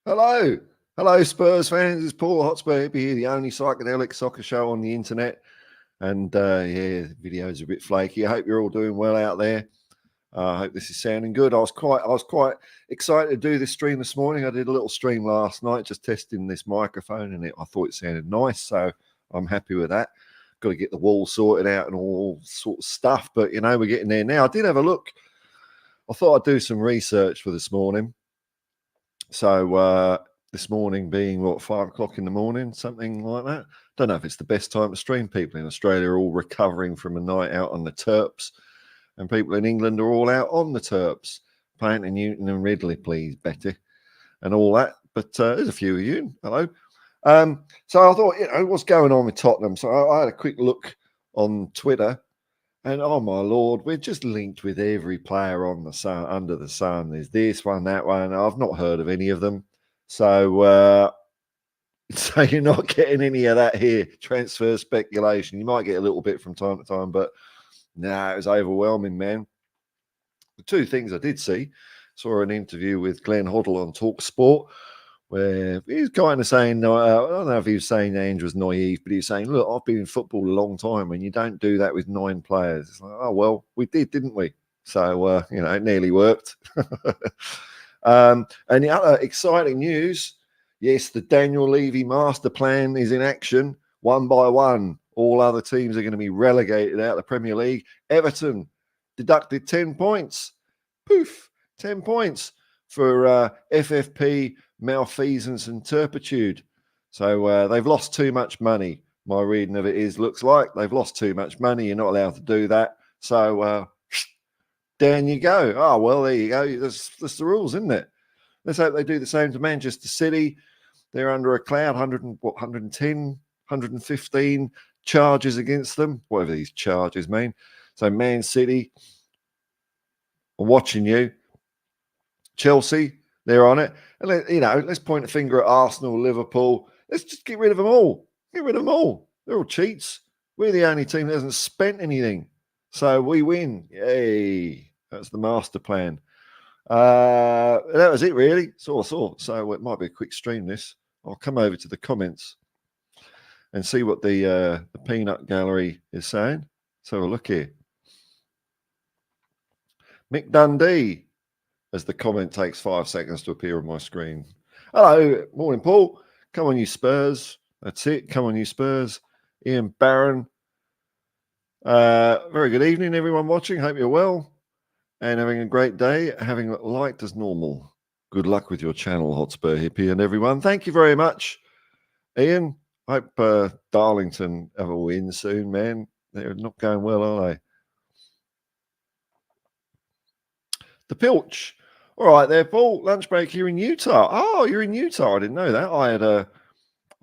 Hello. Hello, Spurs fans. It's Paul Hotspur Hippie here, the only psychedelic soccer show on the internet. And yeah, the video's a bit flaky. I hope you're all doing well out there. I hope this is sounding good. I was quite excited to do this stream this morning. I did a little stream last night, just testing this microphone, and I thought it sounded nice. So I'm happy with that. Got to get the wall sorted out and all sort of stuff, but we're getting there now. I did have a look. I thought I'd do some research for this morning. So this morning being 5 o'clock in the morning, something like that. Don't know if it's the best time to stream. People in Australia are all recovering from a night out on the Terps, and people in England are all out on the Terps, playing to Newton and Ridley, please, Betty, and all that. But there's a few of you. Hello. So I thought, what's going on with Tottenham? So I had a quick look on Twitter. And oh my lord, we're just linked with every player on the sun, under the sun. There's this one, that one. I've not heard of any of them. So so you're not getting any of that here. Transfer speculation. You might get a little bit from time to time, but no, it was overwhelming, man. The two things I did see, saw an interview with Glenn Hoddle on Talk Sport, where he's kind of saying, I don't know if he was saying Ange was naive, but he was saying, look, I've been in football a long time, and you don't do that with 9 players. It's like, oh, well, we did, didn't we? So, it nearly worked. And the other exciting news, yes, the Daniel Levy master plan is in action, one by one. All other teams are going to be relegated out of the Premier League. Everton deducted 10 points. Poof, 10 points for FFP malfeasance and turpitude. So they've lost too much money. My reading of it looks like they've lost too much money. You're not allowed to do that. So down you go. Oh, well, there you go. That's the rules, isn't it? Let's hope they do the same to Manchester City. They're under a cloud, 110, 115 charges against them, whatever these charges mean. So Man City are watching you. Chelsea, they're on it. And, let's point a finger at Arsenal, Liverpool. Let's just get rid of them all. Get rid of them all. They're all cheats. We're the only team that hasn't spent anything. So we win. Yay. That's the master plan. That was it, really. So it might be a quick stream, this. I'll come over to the comments and see what the peanut gallery is saying. So we'll look here. Mick Dundee, as the comment takes 5 seconds to appear on my screen. Hello, morning, Paul. Come on, you Spurs. That's it. Come on, you Spurs. Ian Barron. Very good evening, everyone watching. Hope you're well and having a great day. Having liked as normal. Good luck with your channel, Hotspur Hippie, and everyone. Thank you very much, Ian. Hope Darlington have a win soon, man. They're not going well, are they? The Pilch. All right, there, Paul. Lunch break here in Utah. Oh, you're in Utah. I didn't know that. I had a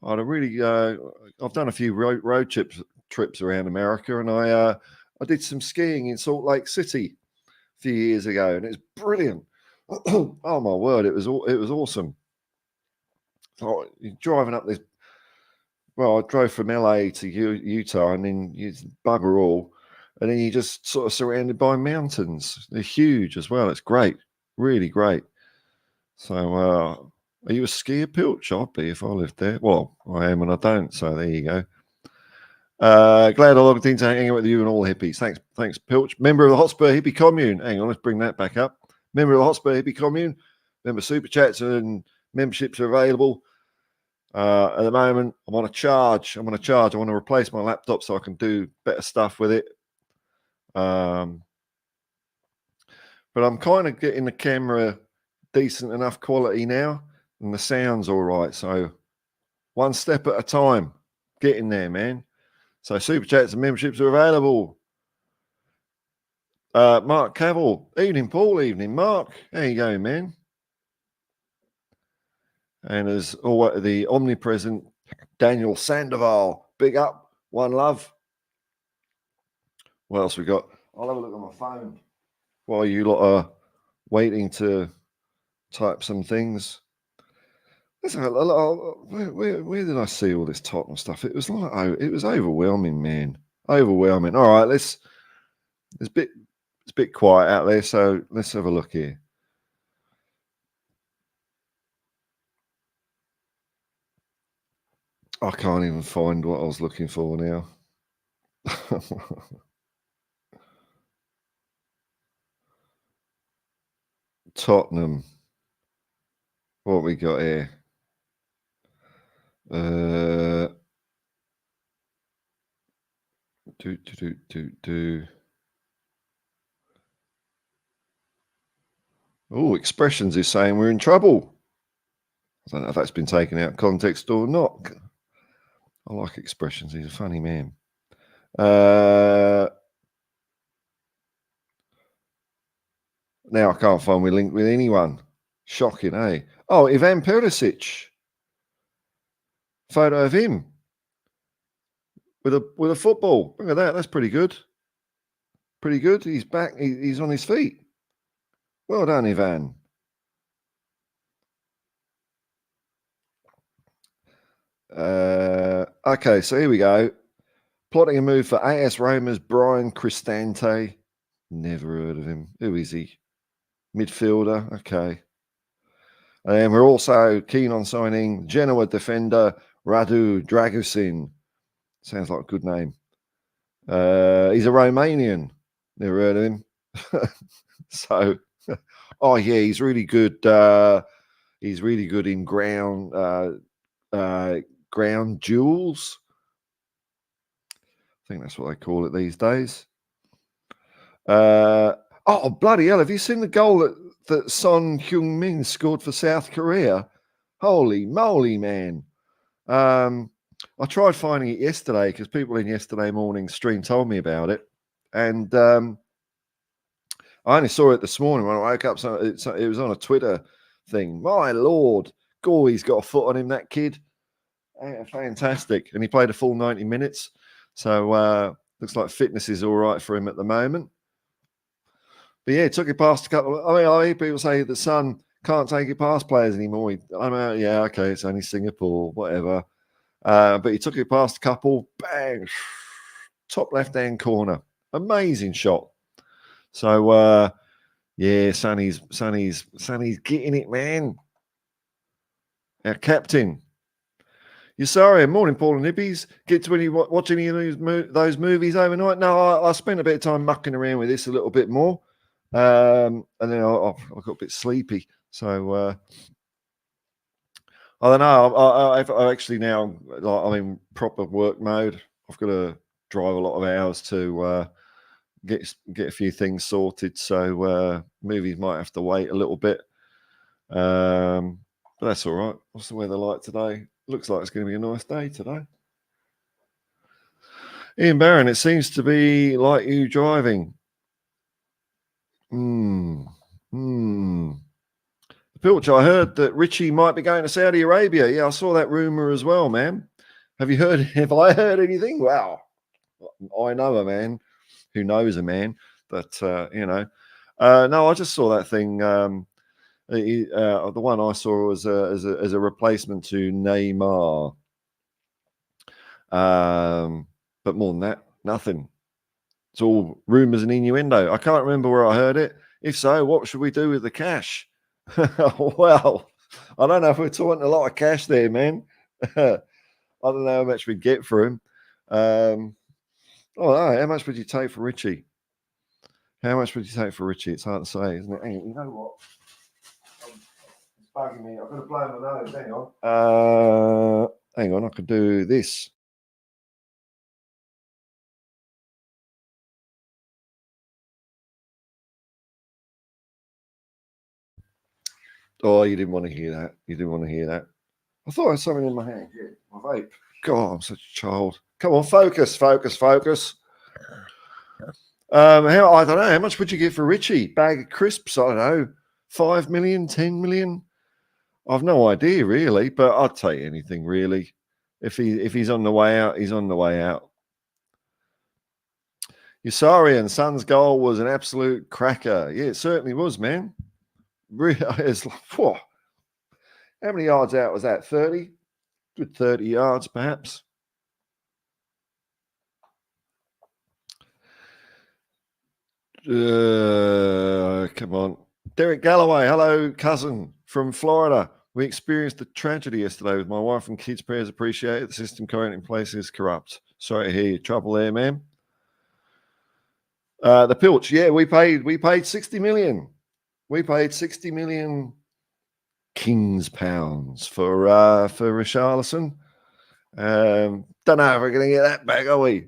really. I've done a few road trips around America, and I did some skiing in Salt Lake City a few years ago, and it's brilliant. Oh my word, it was awesome. So you're driving up this. Well, I drove from LA to Utah, and then you bugger all. And then you're just sort of surrounded by mountains. They're huge as well. It's great. Really great. So are you a skier, Pilch? I'd be if I lived there. Well, I am and I don't. So there you go. Glad I logged in to hang out with you and all hippies. Thanks, Pilch. Member of the Hotspur Hippie Commune. Hang on, let's bring that back up. Member of the Hotspur Hippie Commune. Member Super Chats and memberships are available. At the moment, I'm on a charge. I want to replace my laptop so I can do better stuff with it. But I'm kind of getting the camera decent enough quality now, and the sound's all right. So one step at a time, getting there, man. So super chats and memberships are available. Mark Cavill, evening, Paul, evening, Mark. How you going, man? And as always, the omnipresent Daniel Sandoval, big up, one love. What else we got? I'll have a look on my phone while you lot are waiting to type some things. Where did I see all this Tottenham stuff? It was overwhelming, man. Overwhelming. All right, it's a bit quiet out there, so let's have a look here. I can't even find what I was looking for now. Tottenham. What we got here? Oh, Expressions is saying we're in trouble. I don't know if that's been taken out of context or not. I like Expressions. He's a funny man. Now I can't find we linked with anyone. Shocking, eh? Oh, Ivan Perisic. Photo of him with a football. Look at that. That's pretty good. Pretty good. He's back. He's on his feet. Well done, Ivan. Okay, so here we go. Plotting a move for AS Roma's Brian Cristante. Never heard of him. Who is he? Midfielder. Okay. And we're also keen on signing Genoa defender Radu Dragusin. Sounds like a good name. He's a Romanian. Never heard of him. So, oh yeah, he's really good. He's really good in ground jewels. I think that's what they call it these days. Oh bloody hell! Have you seen the goal that Son Heung-min scored for South Korea? Holy moly, man! I tried finding it yesterday because people in yesterday morning's stream told me about it, and I only saw it this morning when I woke up. So it was on a Twitter thing. My lord, Gorey's got a foot on him, that kid. Fantastic. And he played a full 90 minutes. So looks like fitness is all right for him at the moment. But yeah, took it past a couple. I hear people say the Sun can't take it past players anymore. Yeah, okay, it's only Singapore, whatever. But he took it past a couple. Bang. Top left-hand corner. Amazing shot. So yeah, Sonny's getting it, man. Our captain. You're sorry. Morning, Paul and Hippies. Get to watch any of those movies overnight? No, I spent a bit of time mucking around with this a little bit more, and then I got a bit sleepy. So I don't know. I actually now, I'm in proper work mode. I've got to drive a lot of hours to get a few things sorted. So movies might have to wait a little bit. But that's all right. What's the weather like today? Looks like it's going to be a nice day today. Ian Barron, it seems to be like you driving. Pilch, I heard that Richie might be going to Saudi Arabia. Yeah, I saw that rumor as well, man. Have I heard anything? Wow. I know a man who knows a man that, no, I just saw that thing. The one I saw was as a replacement to Neymar. But more than that, nothing. It's all rumors and innuendo. I can't remember where I heard it. If so, what should we do with the cash? Well, I don't know if we're talking a lot of cash there, man. I don't know how much we'd get for him. Oh, no, how much would you take for Richie? How much would you take for Richie? It's hard to say, isn't it? Hey, you know what? It's bugging me. I've got to blow my nose. Hang on. Hang on. I could do this. Oh, you didn't want to hear that. You didn't want to hear that. I thought I had something in my hand. Yeah, my vape. God, I'm such a child. Come on, focus. I don't know. How much would you get for Richie? Bag of crisps? I don't know. 5 million, 10 million? I've no idea really, but I'd take anything really. If he's on the way out, he's on the way out. Usarian, Son's goal was an absolute cracker. Yeah, it certainly was, man. It's like, whoa. How many yards out was that? 30? Good 30 yards, perhaps. Come on. Derek Galloway, hello, cousin from Florida. We experienced a tragedy yesterday with my wife and kids. Prayers appreciated. The system currently in place is corrupt. Sorry to hear your trouble there, ma'am. The Pilch, yeah, we paid 60 million. We paid 60 million King's pounds for Richarlison. Don't know if we're going to get that back, are we?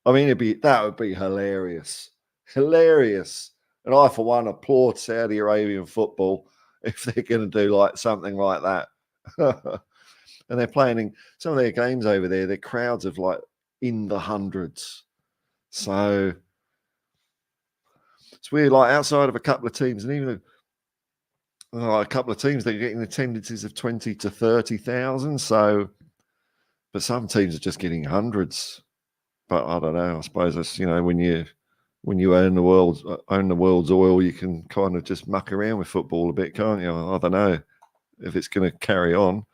I mean, that would be hilarious, hilarious. And I, for one, applaud Saudi Arabian football if they're going to do like something like that. And they're playing in some of their games over there. Their crowds of like in the hundreds. So it's weird. Like outside of a couple of teams, and even a couple of teams, they're getting attendances of 20 to 30,000. So, but some teams are just getting hundreds. But I don't know. I suppose that's, when you own the world's oil, you can kind of just muck around with football a bit, can't you? I don't know if it's going to carry on.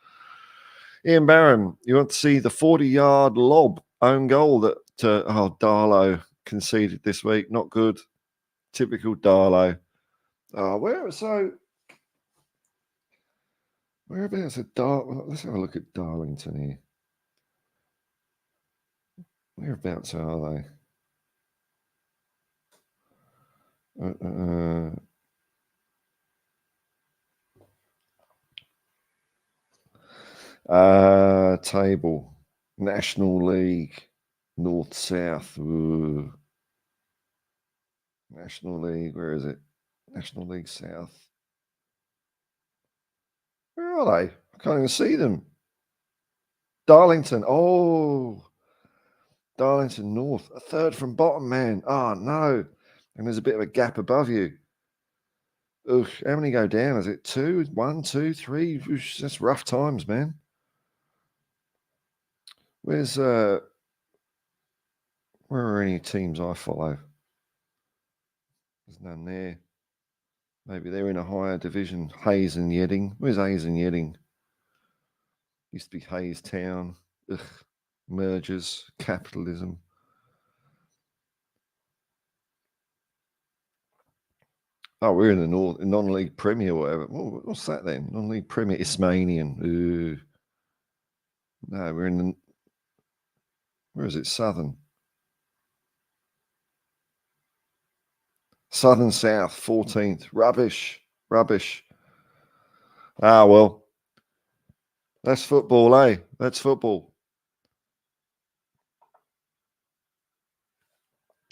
Ian Barron, you want to see the 40-yard lob own goal that Darlow conceded this week? Not good. Typical Darlow. Whereabouts at let's have a look at Darlington here. Whereabouts are they? Table. National League. North South. Ooh. National League. Where is it? National League South. Where are they? I can't even see them. Darlington. Oh. Darlington North. A third from bottom, man. Oh, no. And there's a bit of a gap above you. Ugh, how many go down? Is it 2? 1, 2, 3? Oosh, that's rough times, man. Where are any teams I follow? There's none there. Maybe they're in a higher division. Hayes and Yedding. Where's Hayes and Yedding? Used to be Hayes Town. Ugh, mergers, capitalism. Oh, we're in the non-league Premier, whatever. What's that then? Non-league Premier, Ismanian. Ooh. No, we're in the. Where is it? Southern. Southern South, 14th. Rubbish. Ah, well. That's football, eh? That's football.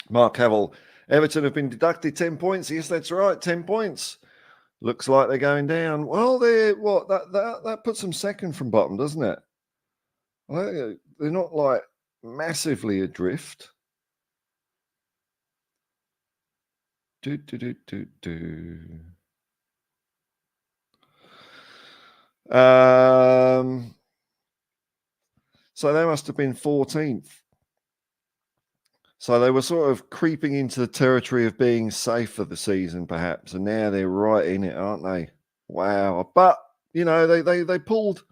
Mark Havel. Everton have been deducted 10 points. Yes, that's right. 10 points. Looks like they're going down. Well, that puts them second from bottom, doesn't it? Well, they're not like massively adrift. So they must have been 14th. So they were sort of creeping into the territory of being safe for the season, perhaps, and now they're right in it, aren't they? Wow! But they pulled.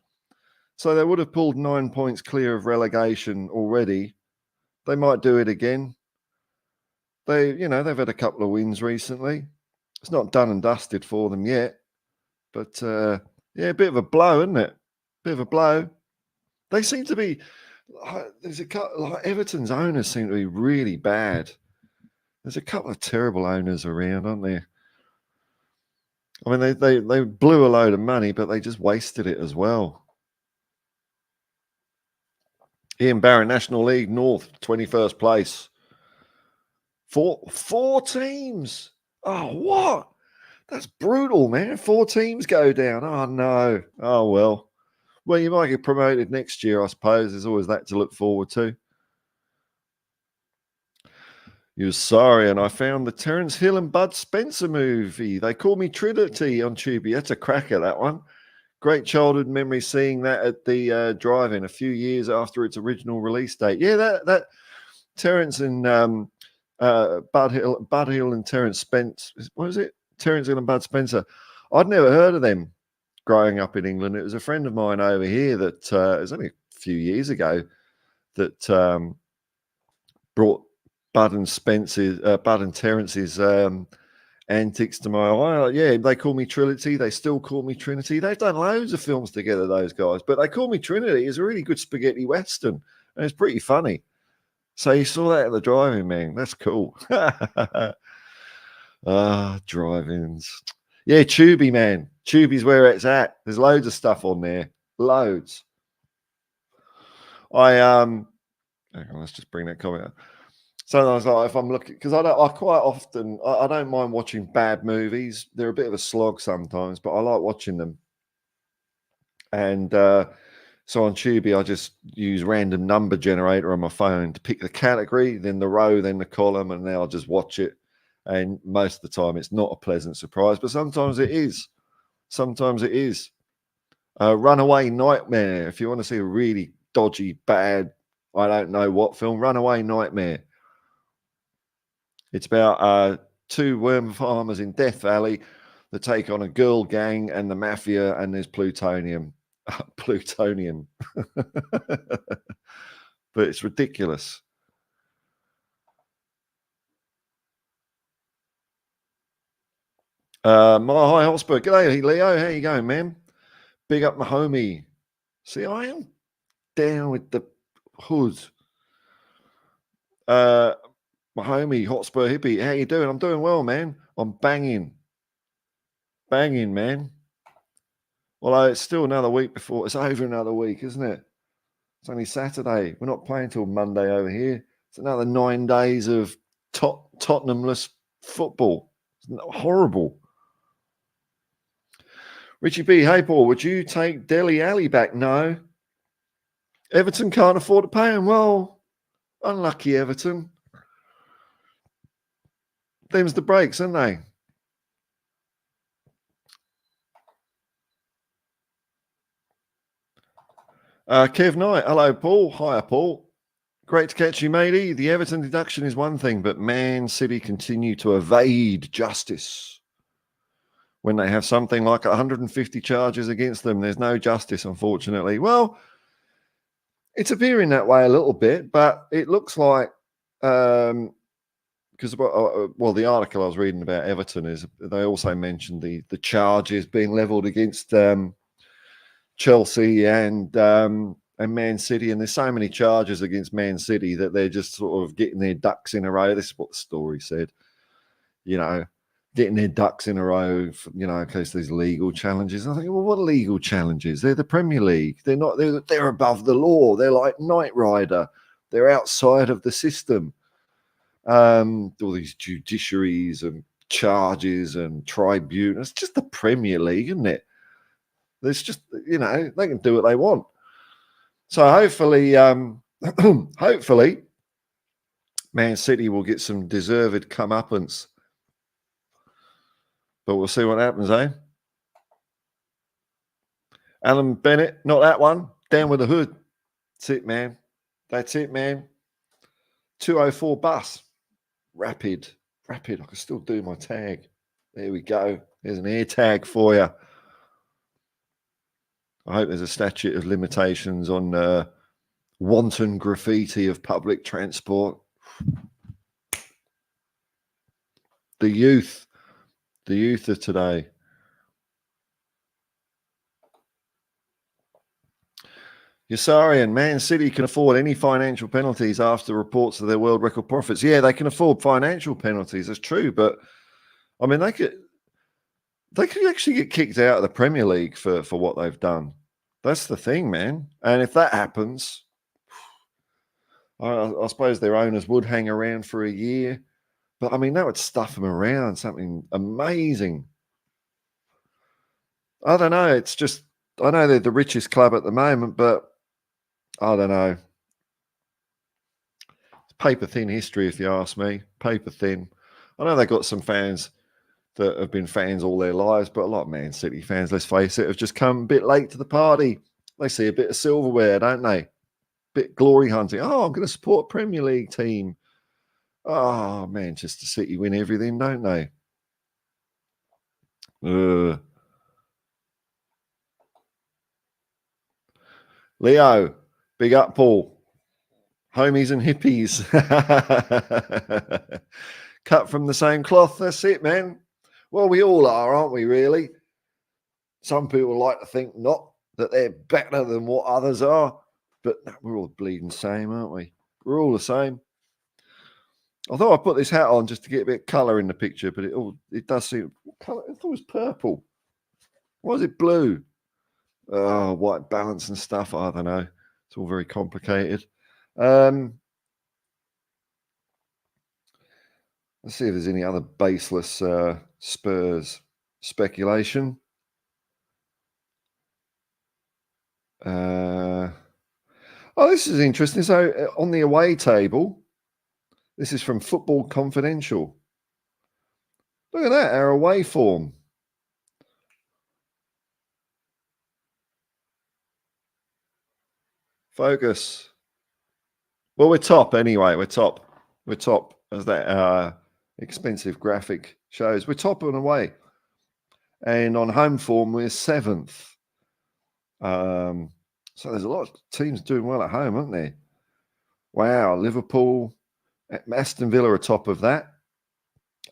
So they would have pulled 9 points clear of relegation already. They might do it again. They've had a couple of wins recently. It's not done and dusted for them yet, but a bit of a blow, isn't it? Bit of a blow. They seem to be. There's a couple. Like Everton's owners seem to be really bad. There's a couple of terrible owners around, aren't there? I mean, they blew a load of money, but they just wasted it as well. Ian Barron, National League North, 21st place. Four teams. Oh, what? That's brutal, man. 4 teams go down. Oh, no. Oh, well. Well, you might get promoted next year, I suppose. There's always that to look forward to. You're sorry, and I found the Terence Hill and Bud Spencer movie. They call me Trinity on Tubi. That's a cracker, that one. Great childhood memory seeing that at the drive-in a few years after its original release date. Yeah, that Terence and Bud Hill and Terence Spence. What is it? Terence Hill and Bud Spencer. I'd never heard of them growing up in England. It was a friend of mine over here that it was only a few years ago that brought Bud and Terence's antics to my eye. Yeah, they call me Trinity. They still call me Trinity. They've done loads of films together, those guys. But they call me Trinity. It's a really good spaghetti western, and it's pretty funny. So you saw that at the drive-in, man. That's cool. Drive-ins. Yeah, Tubi, man. Tubi's where it's at. There's loads of stuff on there. Loads. Hang on, let's just bring that comment up. Sometimes, like, if I'm looking, because I quite often I don't mind watching bad movies. They're a bit of a slog sometimes, but I like watching them. And so on Tubi, I just use random number generator on my phone to pick the category, then the row, then the column, and then I'll just watch it. And most of the time, it's not a pleasant surprise, but sometimes it is. Sometimes it is. Runaway Nightmare. If you want to see a really dodgy, bad, I don't know what film, Runaway Nightmare. It's about two worm farmers in Death Valley that take on a girl gang and the mafia, and there's plutonium. Plutonium. But it's ridiculous. Hi, Hotspur. G'day, Leo. How you going, man? Big up my homie. See, I am down with the hood. My homie, Hotspur Hippie. How you doing? I'm doing well, man. I'm banging. Banging, man. Although it's still another week before. It's over another week, isn't it? It's only Saturday. We're not playing till Monday over here. It's another 9 days of Tottenhamless football. It's horrible. Richie B, hey, Paul, would you take Dele Alli back? No. Everton can't afford to pay him. Well, unlucky Everton. Them's the breaks, aren't they? Kev Knight, hello, Paul. Hiya, Paul. Great to catch you, matey. The Everton deduction is one thing, but Man City continue to evade justice. When they have something like 150 charges against them, there's no justice, unfortunately. Well, it's appearing that way a little bit, but it looks like, because, the article I was reading about Everton is they also mentioned the charges being levelled against Chelsea and Man City, and there's so many charges against Man City that they're just sort of getting their ducks in a row. This is what the story said, getting their ducks in a row, in case there's legal challenges. And I think, well, what legal challenges? They're the Premier League. They're not. They're above the law. They're like Knight Rider. They're outside of the system. All these judiciaries and charges and tribunals. It's just the Premier League, isn't it? There's just, they can do what they want. So hopefully, hopefully, Man City will get some deserved comeuppance. But we'll see what happens, eh? Alan Bennett, not that one. Down with the hood. That's it, man. That's it, man. 204 bus. Rapid. I can still do my tag. There we go. There's an air tag for you. I hope there's a statute of limitations on wanton graffiti of public transport. The youth of today. Yassarian, Man City can afford any financial penalties after reports of their world record profits. Yeah, they can afford financial penalties. That's true, but I mean, they could actually get kicked out of the Premier League for what they've done. That's the thing, man. And if that happens, I suppose their owners would hang around for a year. But I mean, that would stuff them around, something amazing. I don't know. It's just, I know they're the richest club at the moment, but I don't know. It's paper thin history, if you ask me. Paper thin. I know they've got some fans that have been fans all their lives, but a lot of Man City fans, let's face it, have just come a bit late to the party. They see a bit of silverware, don't they? Bit glory hunting. Oh, I'm going to support a Premier League team. Oh, Manchester City win everything, don't they? Leo, big up, Paul. Homies and hippies. Cut from the same cloth. That's it, man. Well, we all are, aren't we, really? Some people like to think not, that they're better than what others are, but we're all bleeding same, aren't we? We're all the same. Although I put this hat on just to get a bit of colour in the picture, but it does seem, what colour? I thought it was purple. Why is it blue? Oh, white balance and stuff. I don't know. It's all very complicated. Let's see if there's any other baseless Spurs speculation. Oh, this is interesting. So on the away table, this is from Football Confidential. Look at that, our away form. Focus. Well, we're top anyway. We're top. We're top, as that expensive graphic shows. We're top on away. And on home form, we're 7th. So there's a lot of teams doing well at home, aren't there? Wow, Liverpool, Aston Villa are top of that,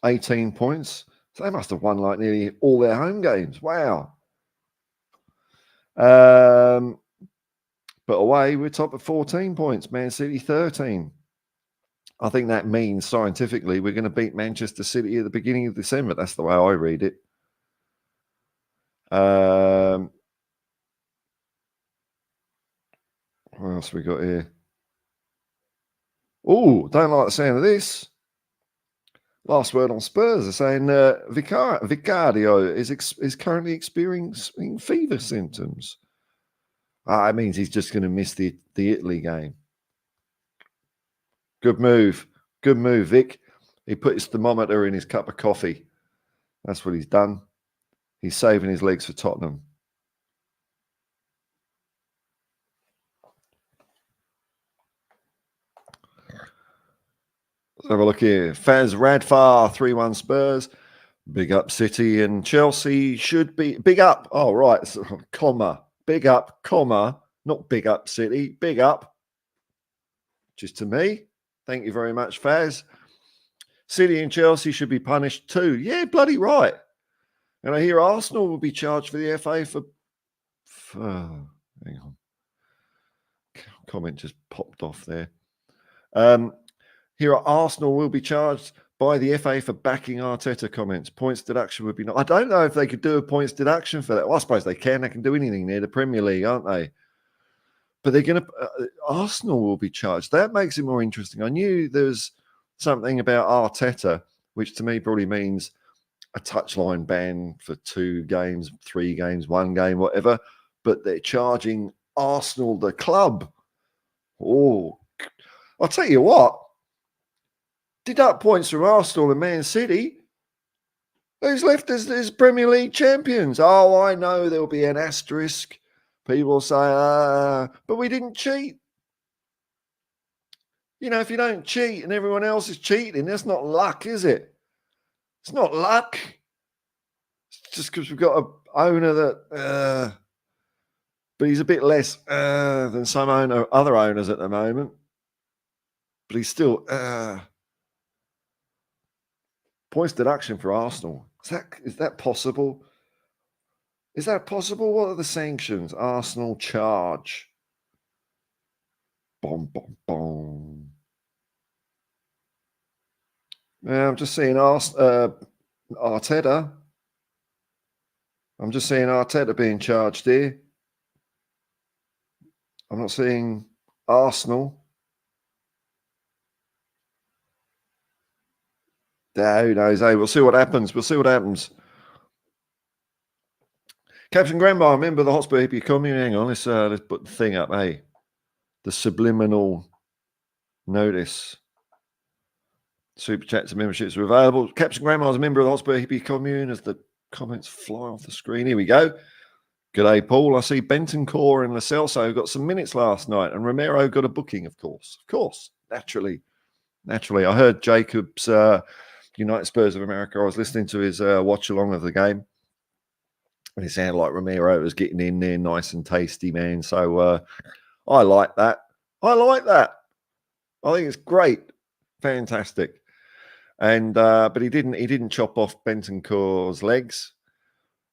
18 points. So they must have won like nearly all their home games. Wow. But away, we're top at 14 points. Man City, 13. I think that means scientifically we're going to beat Manchester City at the beginning of December. That's the way I read it. What else we got here? Oh, don't like the sound of this. Last word on Spurs. They're saying Vicario is currently experiencing fever symptoms. It means he's just going to miss the Italy game. Good move. Good move, Vic. He put his thermometer in his cup of coffee. That's what he's done. He's saving his legs for Tottenham. Let's have a look here. Faz Radfar, 3-1 Spurs. Big up City and Chelsea should be... Big up. Oh, right. Comma. Big up, comma. Not big up City. Big up. Just to me. Thank you very much, Faz. City and Chelsea should be punished too. Yeah, bloody right. And I hear Arsenal will be charged for the FA for hang on. Comment just popped off there. Here at Arsenal will be charged by the FA for backing Arteta comments. Points deduction would be not. I don't know if they could do a points deduction for that. Well, I suppose they can. They can do anything near the Premier League, aren't they? But they're going to. Arsenal will be charged. That makes it more interesting. I knew there's something about Arteta, which to me probably means a touchline ban for 2 games, 3 games, 1 game, whatever. But they're charging Arsenal, the club. Oh, I'll tell you what. Deduct points from Arsenal and Man City. Who's left as Premier League champions? Oh, I know there'll be an asterisk. People say, but we didn't cheat. You know, if you don't cheat and everyone else is cheating, that's not luck, is it? It's not luck. It's just because we've got an owner that, but he's a bit less than some other owners at the moment. But he's still points deduction for Arsenal. Is that possible? Is that possible? What are the sanctions? Arsenal charge. Boom, boom, boom. I'm just seeing Arteta. I'm just seeing Arteta being charged here. I'm not seeing Arsenal. Who knows? Hey, we'll see what happens. We'll see what happens. Captain Grandma, member of the Hotspur Hippie commune. Hang on, let's put the thing up. Hey, the subliminal notice. Super chats and memberships are available. Captain Grandma is a member of the Hotspur Hippie commune. As the comments fly off the screen, here we go. G'day, Paul. I see Bentancur and Lo Celso got some minutes last night, and Romero got a booking, of course, naturally. I heard Jacob's United Spurs of America. I was listening to his watch along of the game, and it sounded like Romero was getting in there nice and tasty, man. So I like that. I think it's great. Fantastic. And but he didn't chop off Bentancur's legs.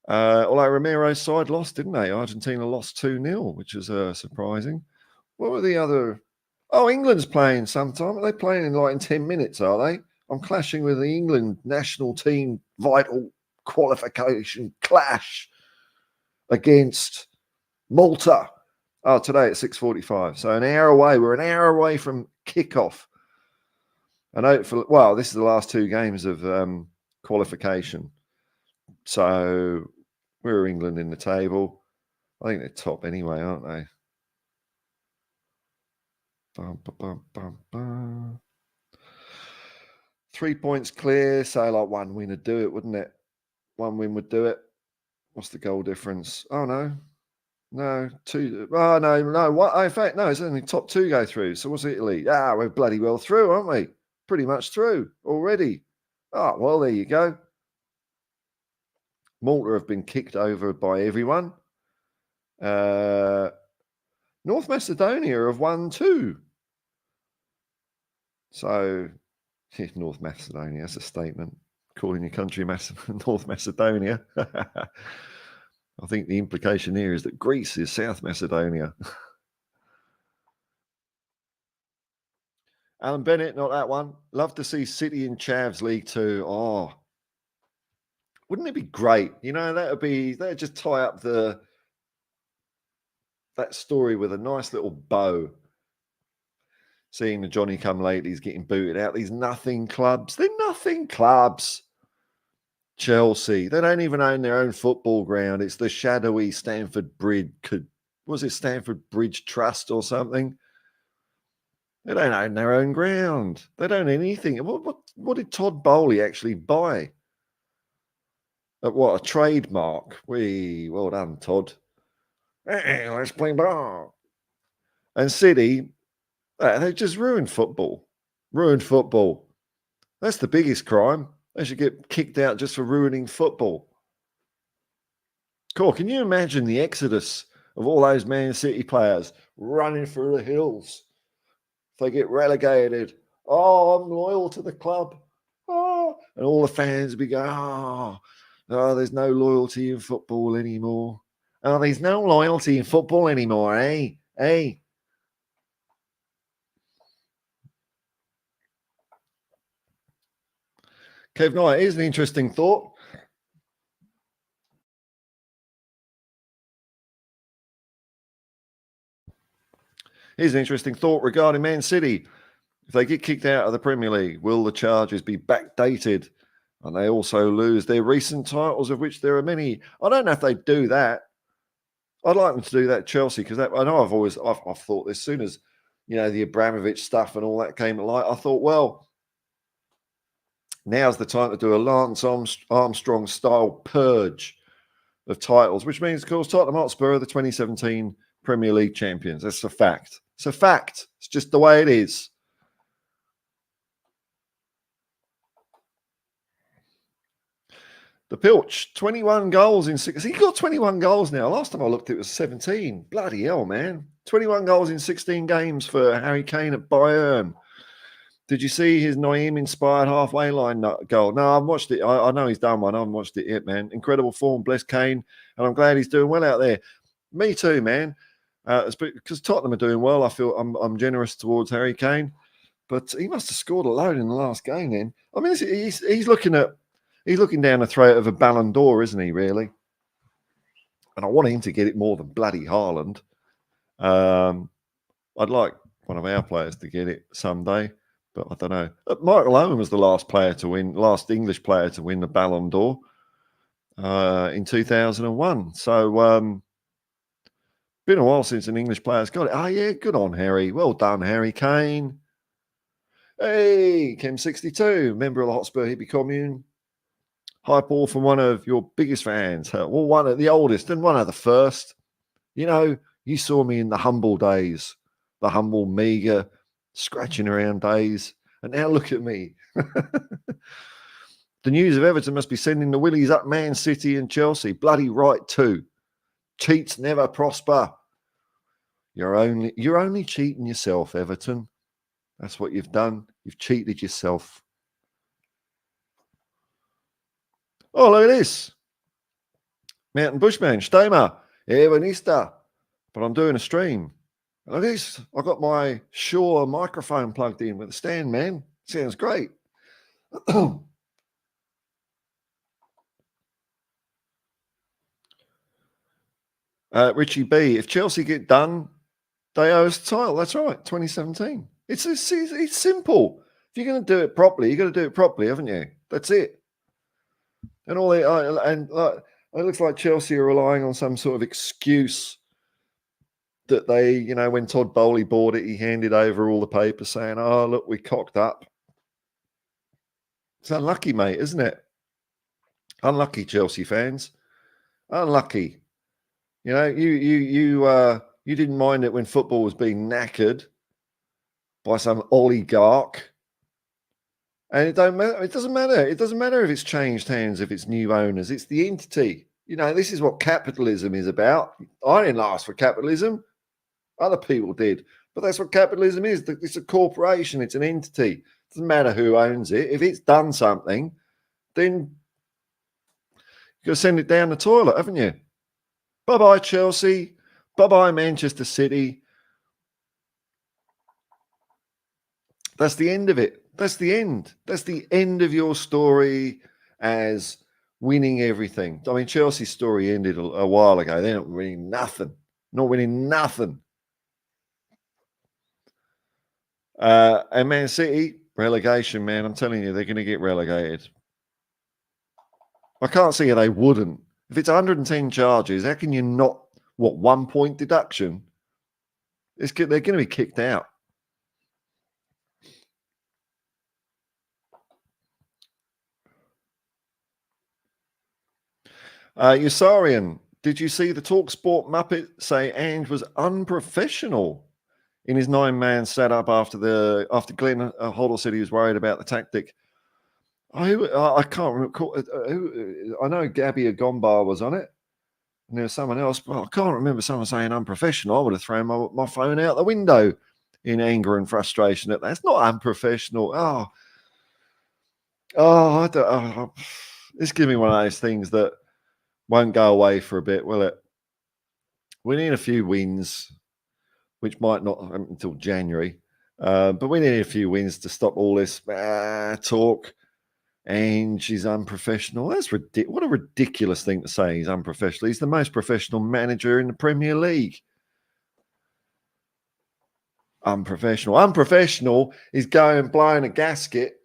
Although Ramiro's side lost, didn't they? Argentina lost 2-0, which is surprising. What were the other? Oh, England's playing sometime. Are they playing in 10 minutes, are they? I'm clashing with the England national team vital qualification clash against Malta. Oh, today at 6:45. So an hour away. We're an hour away from kickoff. And hopefully, well, this is the last two games of qualification. So we're England in the table. I think they're top anyway, aren't they? Bum, bum, bum, bum. 3 points clear. So like one win would do it, wouldn't it? One win would do it. What's the goal difference? Oh, no, two. Oh, no. What? In fact, no, it's only top two go through. So what's Italy? We're bloody well through, aren't we? Pretty much through already. Oh, well, there you go. Malta have been kicked over by everyone. North Macedonia have won too. So, North Macedonia, that's a statement. Calling your country North Macedonia. I think the implication here is that Greece is South Macedonia. Alan Bennett, not that one. Love to see City in Chavs League 2. Oh, wouldn't it be great? That'd just tie up that story with a nice little bow. Seeing the Johnny come latelys getting booted out. These nothing clubs. They're nothing clubs. Chelsea. They don't even own their own football ground. It's the shadowy Stamford Bridge. Was it Stamford Bridge Trust or something? They don't own their own ground. They don't own anything. What did Todd Bowley actually buy? What, a trademark? Well done, Todd. Hey, let's play ball. And City, they just ruined football. Ruined football. That's the biggest crime. They should get kicked out just for ruining football. Cool. Can you imagine the exodus of all those Man City players running through the hills if they get relegated? Oh, I'm loyal to the club. Oh, and all the fans be going, oh, there's no loyalty in football anymore. Oh, there's no loyalty in football anymore, eh? Hey. Kev Knight, here's an interesting thought. Here's an interesting thought regarding Man City. If they get kicked out of the Premier League, will the charges be backdated? And they also lose their recent titles, of which there are many. I don't know if they do that. I'd like them to do that, Chelsea, because I know I've thought as soon as the Abramovich stuff and all that came to light, I thought, well, now's the time to do a Lance Armstrong style purge of titles, which means, of course, Tottenham Hotspur are the 2017 Premier League champions. That's a fact. It's a fact. It's just the way it is. The Pilch, 21 goals in 6. He got 21 goals now. Last time I looked, it was 17. Bloody hell, man. 21 goals in 16 games for Harry Kane at Bayern. Did you see his Noim-inspired halfway line goal? No, I've watched it. I know he's done one. I haven't watched it yet, man. Incredible form. Bless Kane. And I'm glad he's doing well out there. Me too, man. Because Tottenham are doing well. I feel I'm generous towards Harry Kane. But he must have scored alone in the last game then. I mean, he's looking down the throat of a Ballon d'Or, isn't he, really? And I want him to get it more than bloody Haaland. I'd like one of our players to get it someday, but I don't know. Michael Owen was the last English player to win the Ballon d'Or in 2001. So been a while since an English player's got it. Oh, yeah, good on Harry. Well done, Harry Kane. Hey, Kim62, member of the Hotspur Hippie commune. Hi, Paul, from one of your biggest fans. Well, one of the oldest and one of the first. You saw me in the humble days, the humble, meager, scratching around days. And now look at me. The news of Everton must be sending the willies up Man City and Chelsea. Bloody right too. Cheats never prosper. You're only cheating yourself, Everton. That's what you've done. You've cheated yourself. Oh, look at this. Mountain Bushman, Stema, Evanista. But I'm doing a stream. Look at this. I got my Shure microphone plugged in with a stand, man. Sounds great. Richie B, if Chelsea get done, they owe us the title. That's right, 2017. It's simple. If you're going to do it properly, you've got to do it properly, haven't you? That's it. And all it looks like Chelsea are relying on some sort of excuse that they, when Todd Bowley bought it, he handed over all the papers saying, "Oh, look, we cocked up." It's unlucky, mate, isn't it? Unlucky, Chelsea fans. Unlucky. You didn't mind it when football was being knackered by some oligarch. And it don't matter. It doesn't matter. It doesn't matter if it's changed hands, if it's new owners. It's the entity. This is what capitalism is about. I didn't ask for capitalism. Other people did. But that's what capitalism is. It's a corporation. It's an entity. It doesn't matter who owns it. If it's done something, then you've got to send it down the toilet, haven't you? Bye-bye, Chelsea. Bye-bye, Manchester City. That's the end of it. That's the end. That's the end of your story as winning everything. I mean, Chelsea's story ended a while ago. They're not winning nothing. Not winning nothing. And Man City, relegation, man. I'm telling you, they're going to get relegated. I can't see how they wouldn't. If it's 110 charges, how can you not, 1 point deduction? They're going to be kicked out. Yusarian, did you see the TalkSport Muppet say Ange was unprofessional in his 9-man setup after Glenn Hoddle said he was worried about the tactic? I can't remember. I know Gabby Agombar was on it, and there was someone else, but I can't remember someone saying unprofessional. I would have thrown my phone out the window in anger and frustration at that. It's not unprofessional. It's giving me one of those things that won't go away for a bit, will it? We need a few wins, which might not happen until January, but we need a few wins to stop all this talk. And she's unprofessional. That's ridiculous. What a ridiculous thing to say. He's unprofessional. He's the most professional manager in the Premier League. Unprofessional. Unprofessional is going blowing a gasket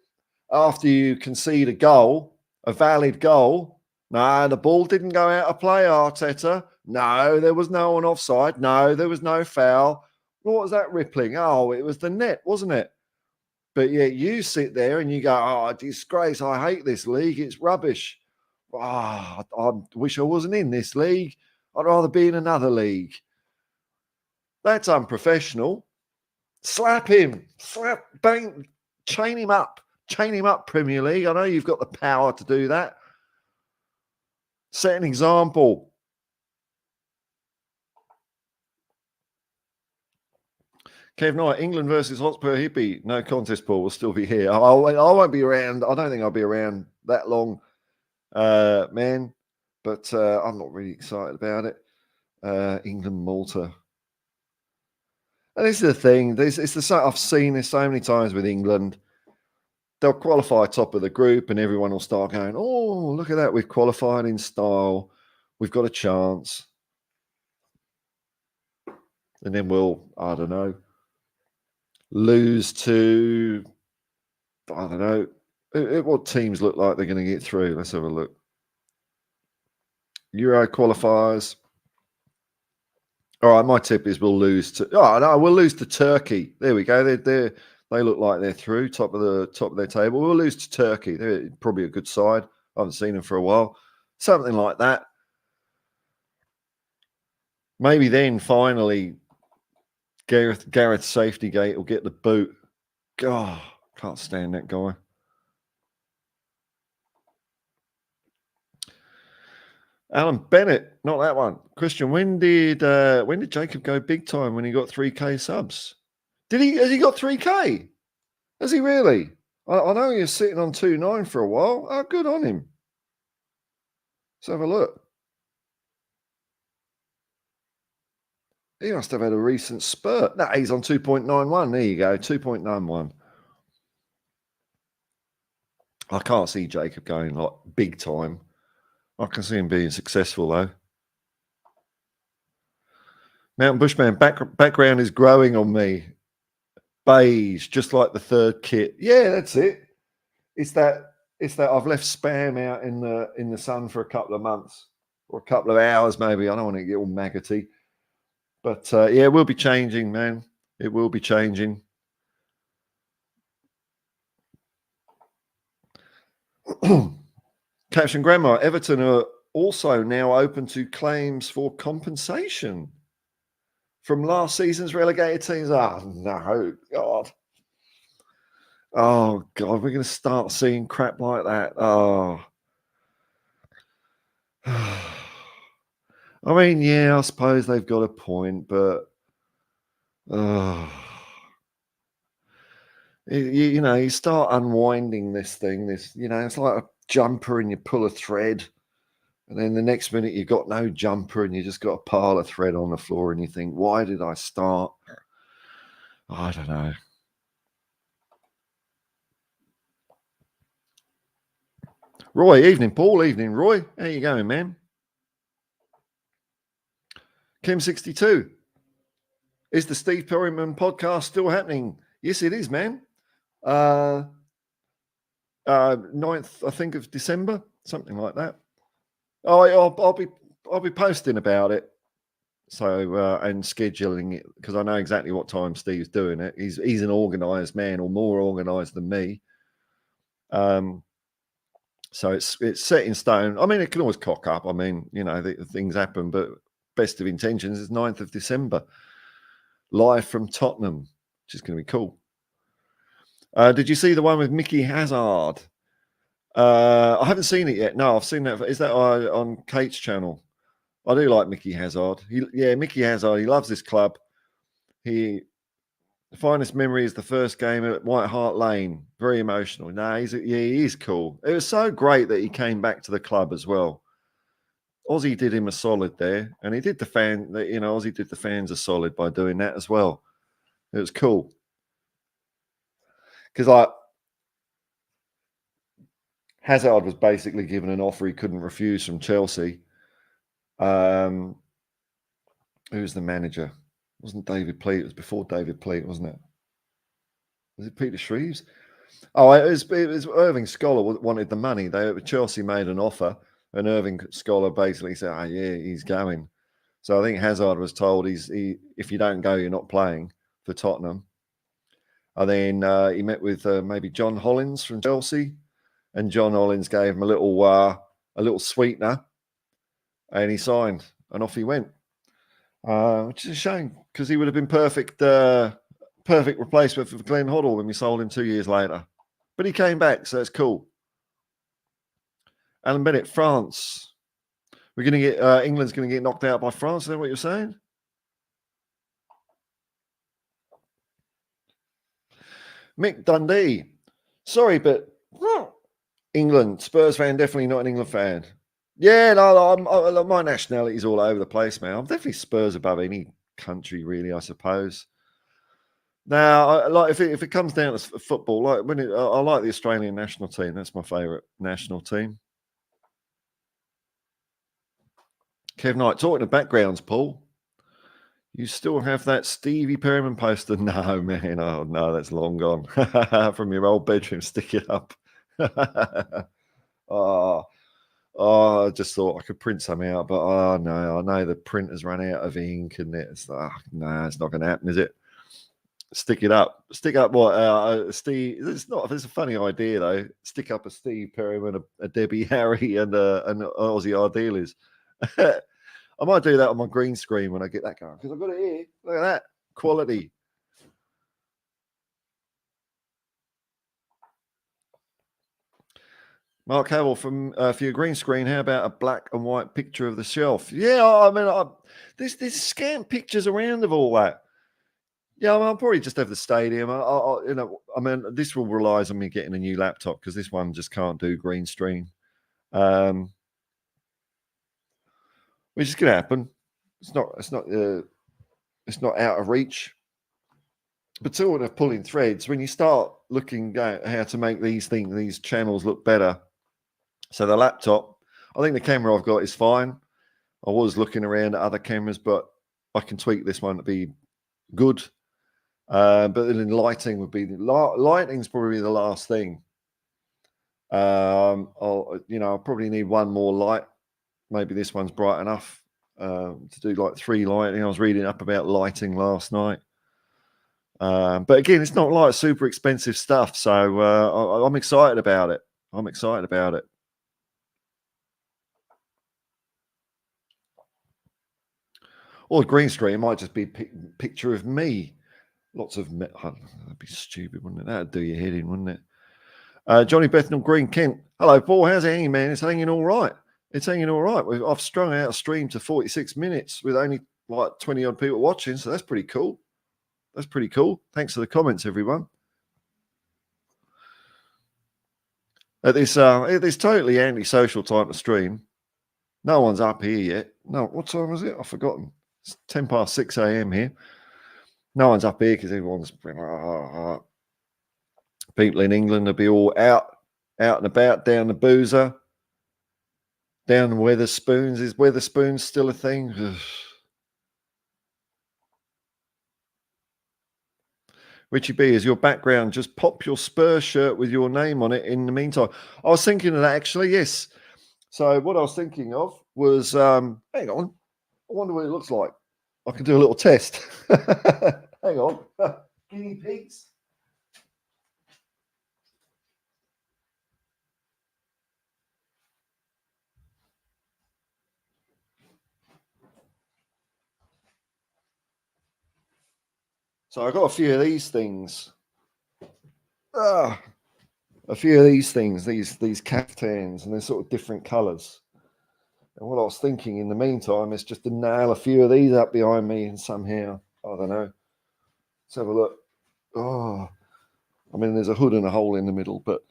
after you concede a goal, a valid goal. No, the ball didn't go out of play, Arteta. No, there was no one offside. No, there was no foul. What was that rippling? Oh, it was the net, wasn't it? But yeah, you sit there and you go, "Oh, disgrace. I hate this league. It's rubbish. I wish I wasn't in this league. I'd rather be in another league." That's unprofessional. Slap him. Bang, chain him up. Chain him up, Premier League. I know you've got the power to do that. Set an example. Kev Knight, England versus Hotspur Hippie. No contest, Paul. Will still be here. I won't be around. I don't think I'll be around that long, man. But I'm not really excited about it. England, Malta. And this is the thing. I've seen this so many times with England. They'll qualify top of the group and everyone will start going, "Oh, look at that. We've qualified in style. We've got a chance." And then we'll, I don't know, lose to, I don't know, what teams look like they're going to get through. Let's have a look. Euro qualifiers. All right, my tip is we'll lose to. Oh no, we'll lose to Turkey. There we go. They look like they're through top of their table. We'll lose to Turkey. They're probably a good side. I haven't seen them for a while. Something like that. Maybe then finally Gareth Safetygate will get the boot. God, can't stand that guy. Alan Bennett, not that one. Christian, when did Jacob go big time when he got 3K subs? Has he got 3K? Has he really? I know he was sitting on 2.9 for a while. Oh, good on him. Let's have a look. He must have had a recent spurt. No, he's on 2.91. There you go, 2.91. I can't see Jacob going like big time. I can see him being successful though. Mountain Bushman background is growing on me. Beige, just like the third kit. Yeah, that's it. It's that I've left spam out in the sun for a couple of months or a couple of hours maybe. I don't want to get all maggoty. But yeah, it will be changing, man. It will be changing. Caption Grandma, Everton are also now open to claims for compensation from last season's relegated teams. Oh, no, God. Oh, God, we're going to start seeing crap like that. Oh. I mean, yeah, I suppose they've got a point, but you know, you start unwinding this thing. It's like a jumper and you pull a thread, and then the next minute you've got no jumper and you just got a pile of thread on the floor, and you think, why did I start? I don't know. Roy, evening, Paul. Evening, Roy. How you going, man? Kim62. Is the Steve Perryman podcast still happening? Yes, it is, man. 9th, I think, of December, something like that. Oh, I'll be posting about it. So and scheduling it because I know exactly what time Steve's doing it. He's an organised man, or more organised than me. So it's set in stone. I mean, it can always cock up. I mean, you know, things happen, but best of intentions is 9th of December, live from Tottenham, which is going to be cool. Did you see the one with Mickey Hazard? I haven't seen it yet. No, I've seen that. Is that on Kate's channel? I do like Mickey Hazard. Mickey Hazard. He loves this club. The finest memory is the first game at White Hart Lane. Very emotional. No, he is cool. It was so great that he came back to the club as well. Aussie did him a solid there, and he did the fan. You know, Aussie did the fans a solid by doing that as well. It was cool because Hazard was basically given an offer he couldn't refuse from Chelsea. Who was the manager? It wasn't David Pleat. It was before David Pleat, wasn't it? Was it Peter Shreves? Oh, it was Irving Scholar wanted the money. Chelsea made an offer, and Irving Scholar basically said, "Oh yeah, he's going." So I think Hazard was told if you don't go, you're not playing for Tottenham. And then he met with maybe John Hollins from Chelsea, and John Hollins gave him a little sweetener, and he signed, and off he went. Which is a shame because he would have been perfect replacement for Glenn Hoddle when we sold him 2 years later. But he came back, so it's cool. Alan Bennett, France. We're going to get England's going to get knocked out by France. Is that what you're saying? Mick Dundee. Sorry, but England. Spurs fan, definitely not an England fan. Yeah, no, my nationality's all over the place, man. I'm definitely Spurs above any country, really, I suppose. Now, like if it comes down to football, like I like the Australian national team. That's my favourite national team. Kev Knight, talking to backgrounds, Paul. You still have that Stevie Perryman poster? No, man. Oh no, that's long gone. From your old bedroom. Stick it up. Oh, I just thought I could print some out, but oh no, I know the printer's run out of ink, and it's no, it's not going to happen, is it? Stick it up. Stick up what? Steve. It's not. It's a funny idea though. Stick up a Steve Perryman, a Debbie Harry, and an Aussie Ardealers. I might do that on my green screen when I get that going because I've got it here. Look at that quality. Mark Howell from for your green screen. How about a black and white picture of the shelf? Yeah, I mean, there's scant pictures around of all that. Yeah, I'll probably just have the stadium. I mean, this will relies on me getting a new laptop because this one just can't do green screen. which is going to happen. It's not out of reach. But talking of pulling threads, when you start looking at how to make these channels look better, so the laptop, I think the camera I've got is fine. I was looking around at other cameras, but I can tweak this one to be good. But then lighting would be lighting's probably the last thing. I'll probably need one more light. Maybe this one's bright enough to do like 3 lighting. I was reading up about lighting last night. But again, it's not like super expensive stuff, so I'm excited about it. I'm excited about it. Or the green screen might just be a picture of me. Lots of that'd be stupid, wouldn't it? That'd do your head in, wouldn't it? Johnny Bethnal Green Kent. Hello, Paul. How's it hanging, man? It's hanging all right. It's hanging all right. I've strung out a stream to 46 minutes with only like 20 odd people watching, so that's pretty cool. That's pretty cool. Thanks for the comments, everyone. At this totally antisocial type of stream, no one's up here yet. No, what time was it? I've forgotten. It's 10 past 6 a.m. here. No one's up here because everyone's people in England will be all out and about down the Boozer, down the Weatherspoons. Is Weatherspoons still a thing? Richie B, is your background just pop your Spurs shirt with your name on it in the meantime? I was thinking of that actually, yes. So what I was thinking of was, hang on, I wonder what it looks like. I can do a little test. Hang on. Guinea pigs. So I've got a few of these things. A few of these things, these caftans, and they're sort of different colours. And what I was thinking in the meantime is just to nail a few of these up behind me and somehow, I don't know. Let's have a look. Oh, I mean, there's a hood and a hole in the middle, but,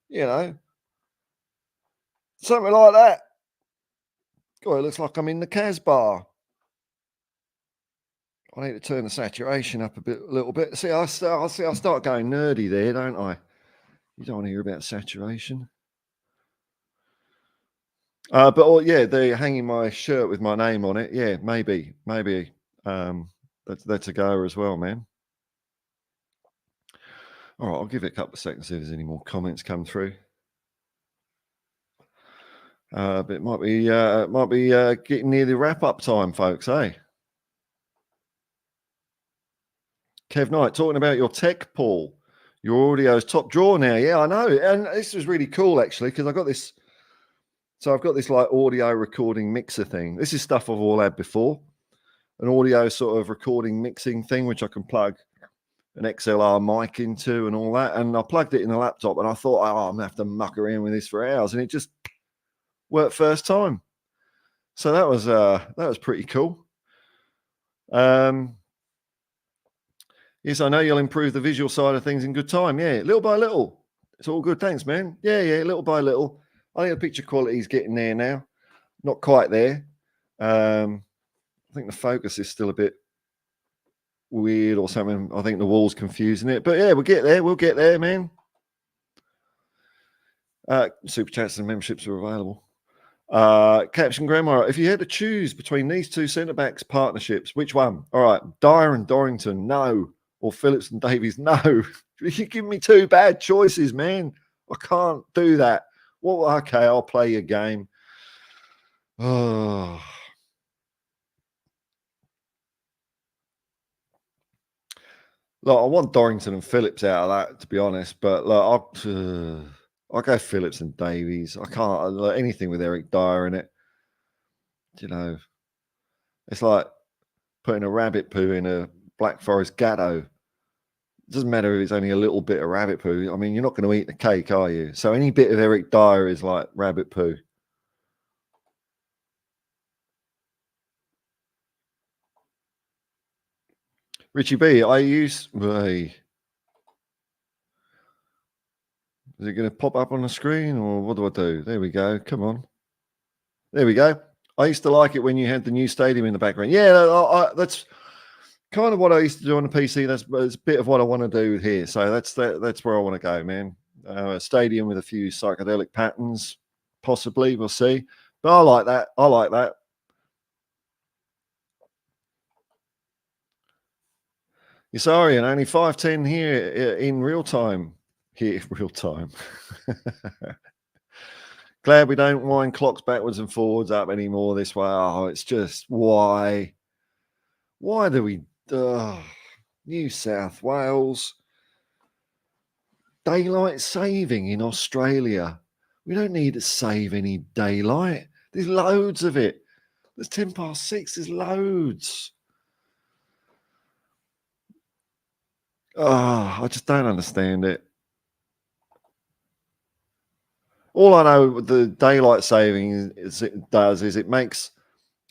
you know, something like that. God, it looks like I'm in the Casbah. I need to turn the saturation up a little bit. See, I start going nerdy there, don't I? You don't want to hear about saturation. Yeah, they're hanging my shirt with my name on it. Yeah, maybe. That's a goer as well, man. All right, I'll give it a couple of seconds see if there's any more comments come through. But it might be getting near the wrap up time, folks. Eh? Kev Knight, talking about your tech, Paul. Your audio's top drawer now. Yeah, I know, and this was really cool actually because I got this. So I've got this like audio recording mixer thing. This is stuff I've all had before. An audio sort of recording mixing thing, which I can plug an XLR mic into and all that. And I plugged it in the laptop and I thought, oh, I'm gonna have to muck around with this for hours. And it just worked first time. So that was pretty cool. Yes, I know you'll improve the visual side of things in good time. Yeah, little by little. It's all good. Thanks, man. Yeah, little by little. I think the picture quality is getting there now. Not quite there. I think the focus is still a bit weird or something. I think the wall's confusing it. But yeah, we'll get there. We'll get there, man. Super chats and memberships are available. Caption Grandma, if you had to choose between these two centre backs partnerships, which one? All right, Dyer and Dorrington, no. Or Phillips and Davies, no. You give me two bad choices, man. I can't do that. Well, okay, I'll play your game. Oh. Look, I want Dorrington and Phillips out of that, to be honest. But look, I'll go Phillips and Davies. I can't anything with Eric Dyer in it. You know, it's like putting a rabbit poo in a Black Forest Gatto. It doesn't matter if it's only a little bit of rabbit poo. I mean, you're not going to eat the cake, are you? So any bit of Eric Dyer is like rabbit poo. Richie B, I use... Is it going to pop up on the screen or what do I do? There we go. Come on. There we go. I used to like it when you had the new stadium in the background. Yeah, that's kind of what I used to do on the PC. That's a bit of what I want to do here. So that's where I want to go, man. A stadium with a few psychedelic patterns, possibly. We'll see. But I like that. I like that. Yes, Arian, only 5:10 here in real time. Here, real time. Glad we don't wind clocks backwards and forwards up anymore this way. Oh, it's just why? Why do we? New South Wales daylight saving in Australia. We don't need to save any daylight. There's loads of it. There's 6:10. There's loads. Oh, I just don't understand it. All I know the daylight saving does is it makes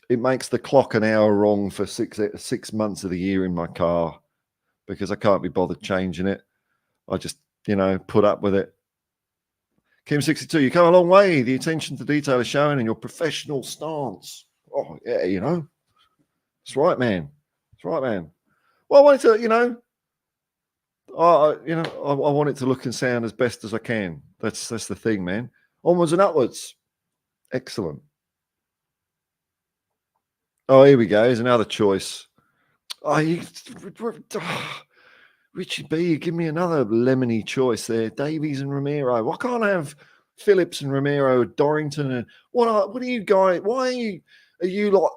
the clock an hour wrong for 6 months of the year in my car because I can't be bothered changing it. I just, put up with it. Kim62, you come a long way. The attention to detail is showing in your professional stance. Oh, yeah, That's right, man. That's right, man. Well, I wanted to, I want it to look and sound as best as I can. That's the thing, man. Onwards and upwards. Excellent. Oh, here we go. Here's another choice. Richie B, you give me another lemony choice there. Davies and Ramiro. Why can't I have Phillips and Ramiro, Dorrington, and what are you guys? Why are you like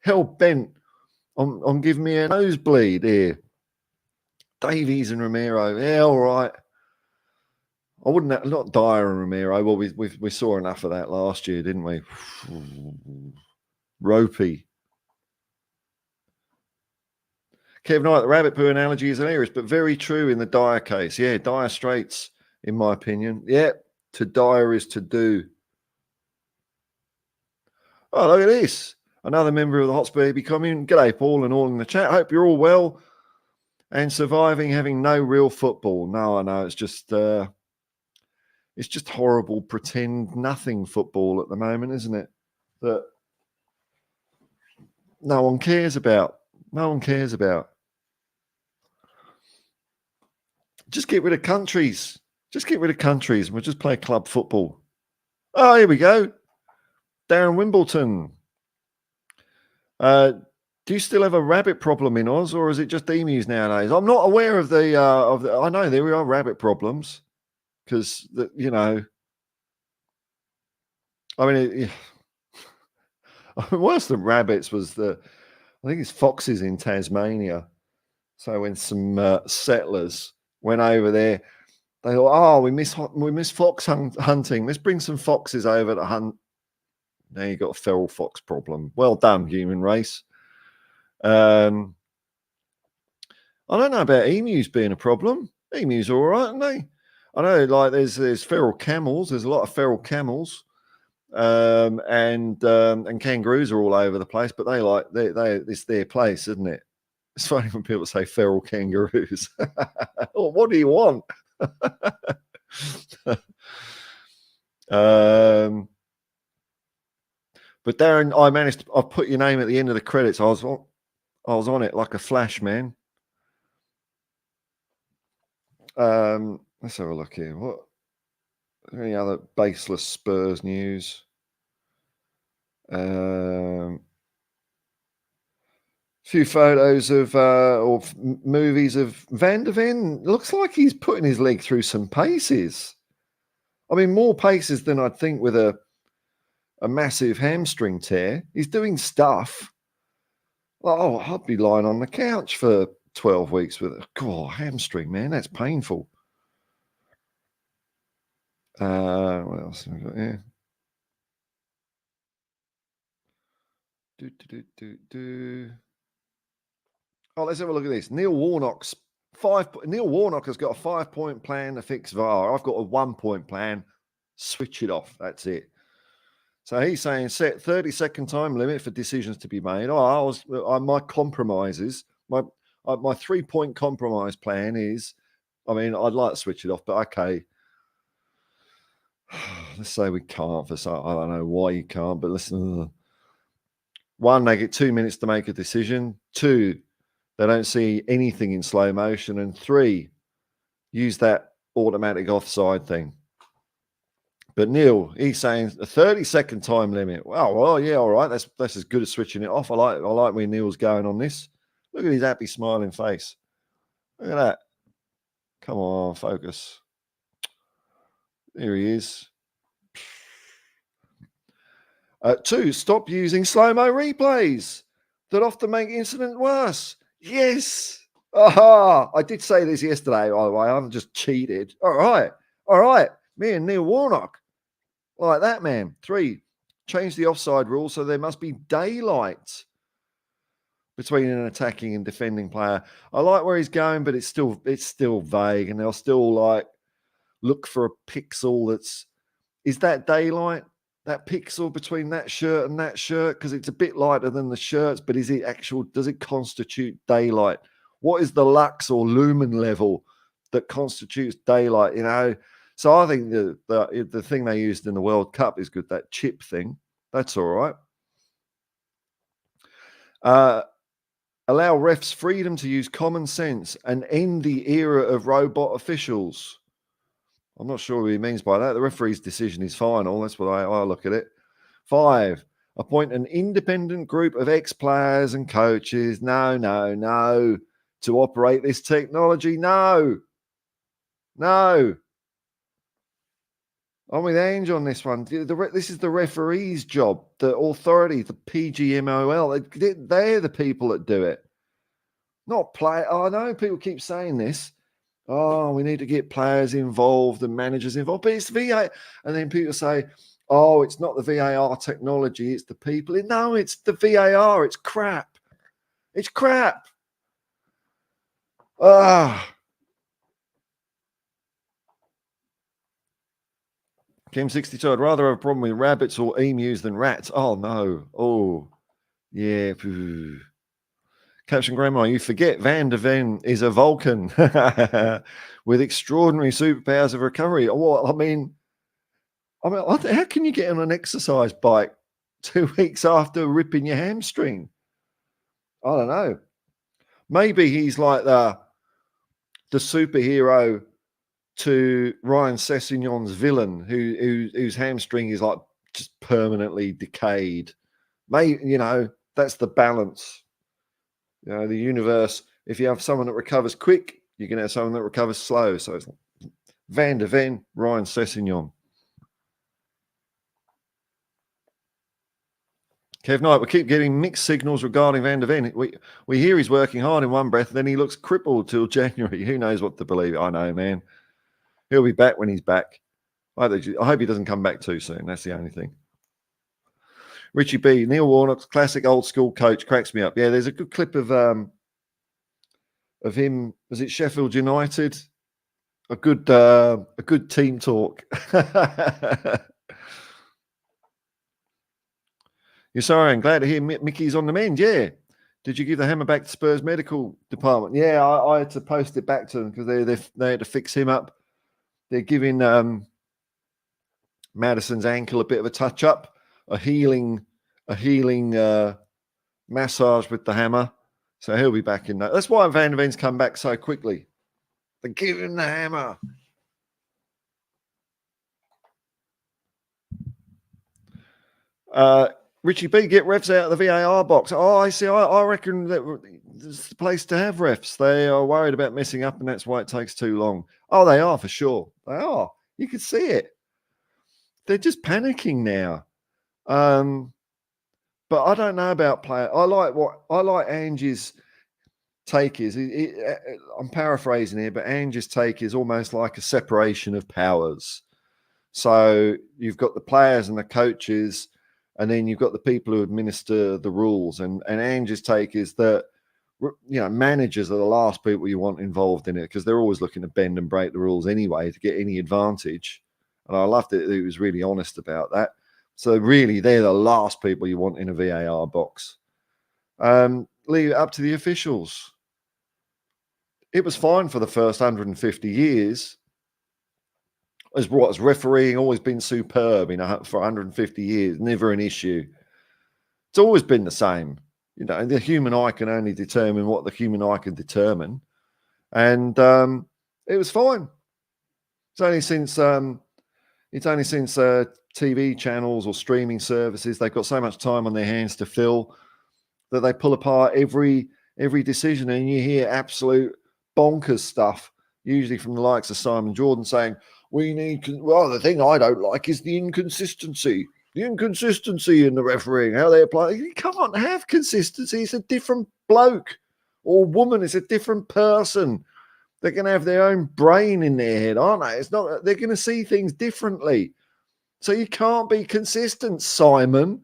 hell bent on giving me a nosebleed here? Davies and Ramiro. Yeah, all right. I wouldn't not Dyer and Ramiro. Well, we saw enough of that last year, didn't we? Ropey. Kev Knight, the rabbit poo analogy is hilarious, but very true in the Dyer case. Yeah, Dire Straits, in my opinion. Yeah, to Dyer is to do. Oh, look at this. Another member of the Hotspur Hippie commune. G'day, Paul, and all in the chat. Hope you're all well and surviving, having no real football. No, I know. It's just horrible pretend nothing football at the moment, isn't it? That no one cares about. No one cares about. Just get rid of countries. Just get rid of countries and we'll just play club football. Oh, here we go. Darren Wimbledon. Do you still have a rabbit problem in Oz, or is it just emus nowadays? I'm not aware of the. I know there are rabbit problems because I mean, worse than rabbits was I think it's foxes in Tasmania. So when some settlers went over there, they thought, "Oh, we miss fox hunting. Let's bring some foxes over to hunt." Now you got a feral fox problem. Well done, human race. I don't know about emus being a problem. Emus are all right, aren't they? I know, like there's feral camels. There's a lot of feral camels, and kangaroos are all over the place. But it's their place, isn't it? It's funny when people say feral kangaroos. Well, what do you want? But Darren, I put your name at the end of the credits. I was on it like a flash, man. Let's have a look here. What? Any other baseless Spurs news? Few photos of or movies of Van der Ven. Looks like he's putting his leg through some paces. I mean, more paces than I'd think with a massive hamstring tear. He's doing stuff. Oh, I'd be lying on the couch for 12 weeks with a hamstring, man. That's painful. What else have we got here? Oh, let's have a look at this. Neil Warnock has got a 5-point plan to fix VAR. I've got a 1-point plan. Switch it off. That's it. So he's saying set 30-second time limit for decisions to be made. My compromises, my 3-point compromise plan is, I mean, I'd like to switch it off, but okay. Let's say we can't for some. I don't know why you can't, but listen. 1, they get 2 minutes to make a decision. 2, they don't see anything in slow motion. And 3, use that automatic offside thing. But Neil, he's saying a 30-second time limit. Wow, well, yeah, all right. That's as good as switching it off. I like where Neil's going on this. Look at his happy, smiling face. Look at that. Come on, focus. There he is. 2, stop using slow-mo replays that often make incident worse. Yes. Aha. I did say this yesterday, by the way. I've just cheated. All right. Me and Neil Warnock. Like that, man. 3, change the offside rule so there must be daylight between an attacking and defending player. I like where he's going, but it's still vague, and they'll still like look for a pixel is that daylight, that pixel between that shirt and that shirt, because it's a bit lighter than the shirts, but does it constitute daylight? What is the lux or lumen level that constitutes daylight, you know? So I think the thing they used in the World Cup is good, that chip thing. That's all right. Allow refs freedom to use common sense and end the era of robot officials. I'm not sure what he means by that. The referee's decision is final. That's what I look at it. 5, appoint an independent group of ex-players and coaches. No. To operate this technology. No. I'm with Ange on this one. This is the referee's job, the authority, the PGMOL. They're the people that do it, not play. Oh, I know people keep saying this. Oh, we need to get players involved and managers involved, but it's VAR. And then people say, oh, it's not the VAR technology, it's the people. No, it's the VAR. It's crap. It's crap. Kim62, I'd rather have a problem with rabbits or emus than rats. Oh, no. Oh, yeah. Captain Grandma, you forget Van der Ven is a Vulcan with extraordinary superpowers of recovery. Well, I mean, how can you get on an exercise bike 2 weeks after ripping your hamstring? I don't know. Maybe he's like the superhero to Ryan Sessignon's villain, whose hamstring is like just permanently decayed. Maybe, you know, that's the balance. You know, the universe, if you have someone that recovers quick, you can have someone that recovers slow. So it's like Van der Ven, Ryan Sessignon. Kev Knight, we keep getting mixed signals regarding Van der Ven. We hear he's working hard in one breath, then he looks crippled till January. Who knows what to believe? I know, man. He'll be back when he's back. I hope he doesn't come back too soon. That's the only thing. Richie B, Neil Warnock's classic old school coach, cracks me up. Yeah, there's a good clip of him. Was it Sheffield United? A good team talk. You're sorry. I'm glad to hear Mickey's on the mend. Yeah. Did you give the hammer back to Spurs medical department? Yeah, I had to post it back to them because they had to fix him up. They're giving Maddison's ankle a bit of a touch up, a healing massage with the hammer. So he'll be back in that. That's why Van der Ven's come back so quickly. They give him the hammer. Richie B, get refs out of the VAR box. Oh, I see. I reckon that it's the place to have refs. They are worried about messing up, and that's why it takes too long. Oh, they are for sure. They are. You can see it. They're just panicking now. But I don't know about player. I like Ange's take is. I'm paraphrasing here, but Ange's take is almost like a separation of powers. So you've got the players and the coaches, and then you've got the people who administer the rules. And Ange's take is that, you know, managers are the last people you want involved in it because they're always looking to bend and break the rules anyway to get any advantage. And I loved it. He was really honest about that. So really, they're the last people you want in a VAR box. Leave it up to the officials. It was fine for the first 150 years. As refereeing always been superb, you know, for 150 years, never an issue. It's always been the same. You know, the human eye can only determine what the human eye can determine. And it was fine. It's only since TV channels or streaming services, they've got so much time on their hands to fill that they pull apart every decision, and you hear absolute bonkers stuff, usually from the likes of Simon Jordan saying, we need, well, the thing I don't like is the inconsistency in the refereeing, how they apply. You can't have consistency. It's a different bloke or woman. It's a different person. They're going to have their own brain in their head, aren't they? It's not, they're going to see things differently. So you can't be consistent, Simon.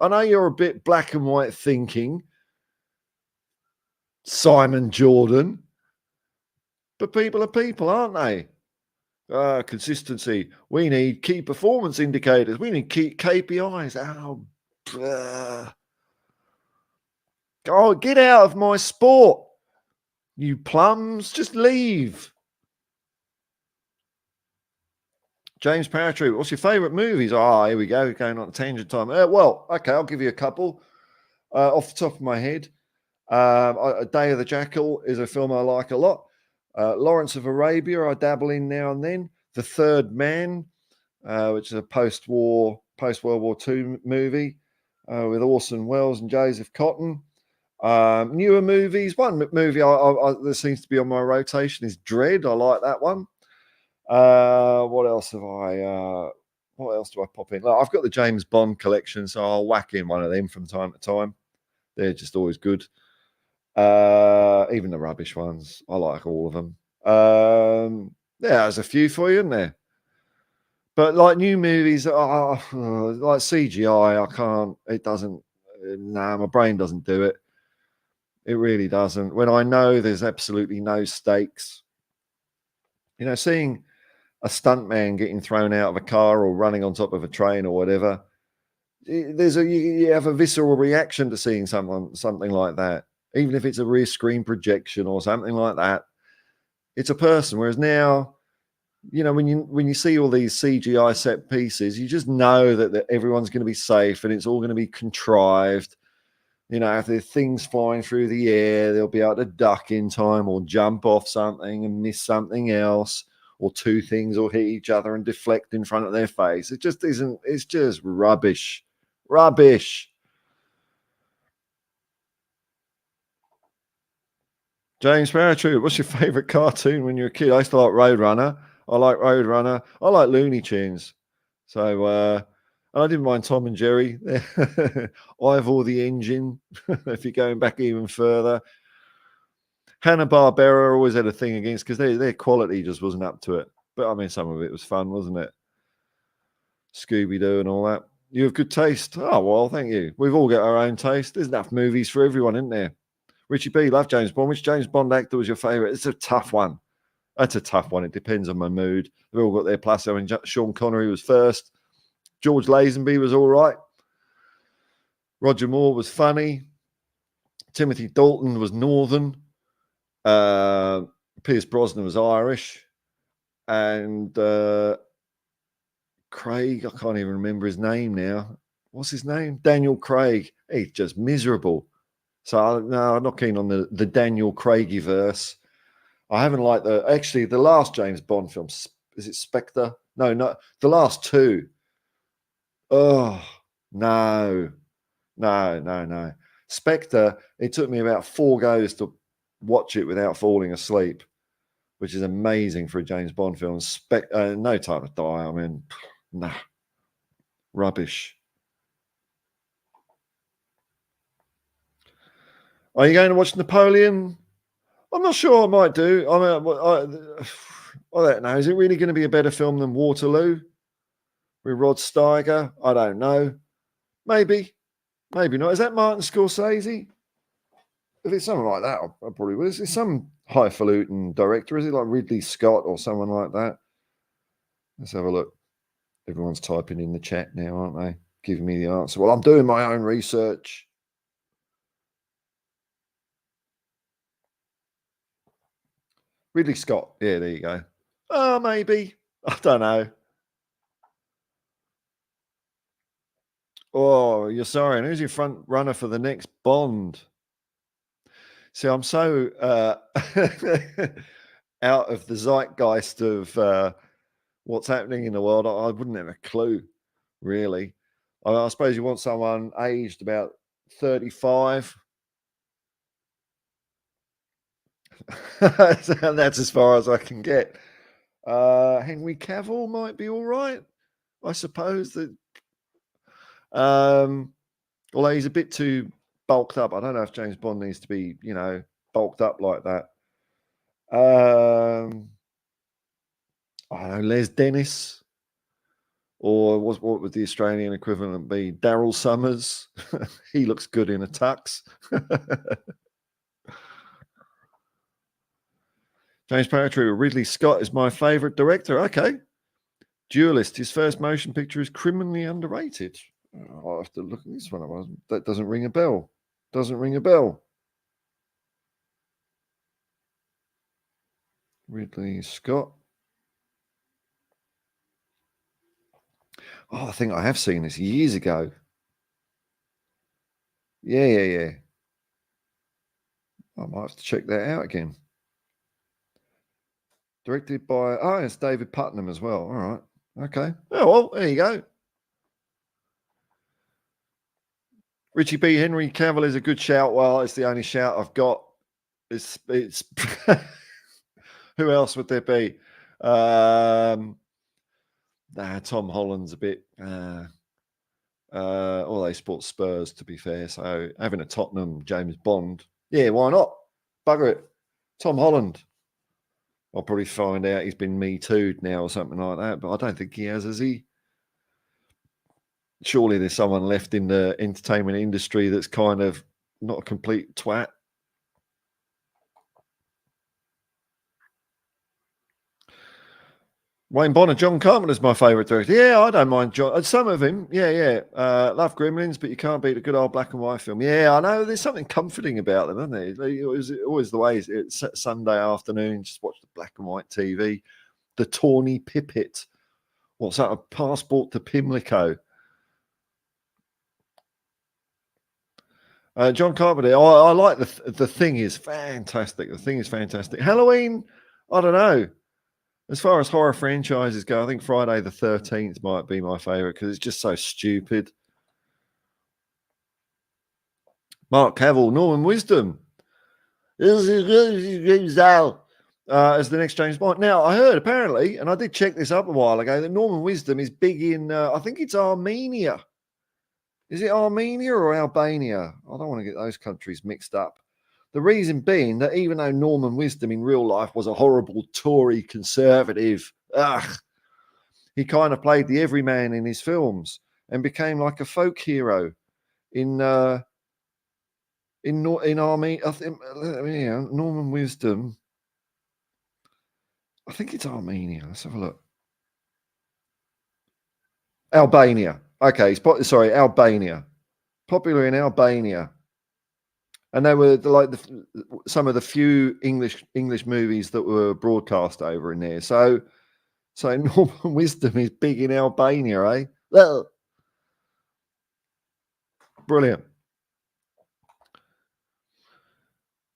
I know you're a bit black and white thinking, Simon Jordan, but people are people, aren't they? Consistency. We need key performance indicators. We need key KPIs. Oh, get out of my sport, you plums. Just leave. James Paratroop, what's your favourite movies? Here we go. We're going on a tangent time. Well, okay, I'll give you a couple. Off the top of my head, A Day of the Jackal is a film I like a lot. Lawrence of Arabia, I dabble in now and then. The Third Man, which is a post-World War II movie with Orson Welles and Joseph Cotton. Newer movies. One movie that seems to be on my rotation is Dread. I like that one. What else have I? What else do I pop in? I've got the James Bond collection, so I'll whack in one of them from time to time. They're just always good. Even the rubbish ones, I like all of them. There's a few for you, isn't there? But like new movies, like CGI, I can't. It doesn't. My brain doesn't do it. It really doesn't. When I know there's absolutely no stakes, seeing a stuntman getting thrown out of a car or running on top of a train or whatever, you have a visceral reaction to seeing something like that, even if it's a rear screen projection or something like that. It's a person. Whereas now, when you see all these CGI set pieces, you just know that everyone's going to be safe and it's all going to be contrived. If there's things flying through the air, they'll be able to duck in time or jump off something and miss something else, or two things will hit each other and deflect in front of their face. It just isn't. It's just rubbish. Rubbish. James Paratroop, what's your favourite cartoon when you were a kid? I used to like Roadrunner. I like Roadrunner. I like Looney Tunes. So I didn't mind Tom and Jerry. Ivor the Engine, if you're going back even further. Hanna-Barbera always had a thing against, because their quality just wasn't up to it. But I mean, some of it was fun, wasn't it? Scooby-Doo and all that. You have good taste. Oh, well, thank you. We've all got our own taste. There's enough movies for everyone, isn't there? Richie B, love James Bond. Which James Bond actor was your favourite? It's a tough one. That's a tough one. It depends on my mood. They've all got their plus. I mean, Sean Connery was first. George Lazenby was all right. Roger Moore was funny. Timothy Dalton was Northern. Pierce Brosnan was Irish. And Craig, I can't even remember his name now. What's his name? Daniel Craig. He's just miserable. So no, I'm not keen on the Daniel Craigie verse. I haven't liked the last James Bond film. Is it Spectre? No, not the last two. Oh, no. Spectre, it took me about 4 goes to watch it without falling asleep, which is amazing for a James Bond film. No Time to Die. I mean, nah. Rubbish. Are you going to watch Napoleon? I'm not sure. I might do. I don't know. Is it really going to be a better film than Waterloo with Rod Steiger? I don't know. Maybe not. Is that Martin Scorsese? If it's something like that, I probably will. Is it some highfalutin director? Is it like Ridley Scott or someone like that? Let's have a look. Everyone's typing in the chat now, aren't they? Giving me the answer. Well, I'm doing my own research. Ridley Scott. Yeah, there you go. Oh, maybe. I don't know. Oh, you're sorry. And who's your front runner for the next Bond? See, I'm so out of the zeitgeist of what's happening in the world. I wouldn't have a clue, really. I suppose you want someone aged about 35. That's as far as I can get. Henry Cavill might be all right, I suppose. That, although he's a bit too bulked up. I don't know if James Bond needs to be, bulked up like that. I don't know, Les Dennis, or what would the Australian equivalent be? Daryl Summers. He looks good in a tux. James Patry, Ridley Scott is my favourite director. Okay. Duelist, his first motion picture is criminally underrated. I'll have to look at this one. That doesn't ring a bell. Doesn't ring a bell. Ridley Scott. Oh, I think I have seen this years ago. Yeah. I might have to check that out again. Directed by, it's David Putnam as well. All right. Okay. Oh, well, there you go. Richie B. Henry Cavill is a good shout. Well, it's the only shout I've got. It's who else would there be? Tom Holland's a bit. All they support Spurs, to be fair. So having a Tottenham James Bond, yeah, why not? Bugger it. Tom Holland. I'll probably find out he's been Me Too'd now or something like that, but I don't think he has he? Surely there's someone left in the entertainment industry that's kind of not a complete twat. Wayne Bonner, John Carpenter's my favourite director. Yeah, I don't mind John. Some of him, yeah. Love Gremlins, but you can't beat a good old black and white film. Yeah, I know. There's something comforting about them, isn't there? It was always the way. It's Sunday afternoon, just watch the black and white TV. The Tawny Pipit. What's that? A Passport to Pimlico. John Carpenter. I like the Thing is fantastic. The Thing is fantastic. Halloween, I don't know. As far as horror franchises go, I think Friday the 13th might be my favourite because it's just so stupid. Mark Cavill, Norman Wisdom. As the next James Bond. Now, I heard apparently, and I did check this up a while ago, that Norman Wisdom is big in, I think it's Armenia. Is it Armenia or Albania? I don't want to get those countries mixed up. The reason being that even though Norman Wisdom in real life was a horrible Tory conservative, he kind of played the everyman in his films and became like a folk hero in Armenia. I think Norman Wisdom. I think it's Armenia. Let's have a look. Albania. Okay, Albania. Popular in Albania. And they were like some of the few English movies that were broadcast over in there. So Norman Wisdom is big in Albania, eh? Well, brilliant.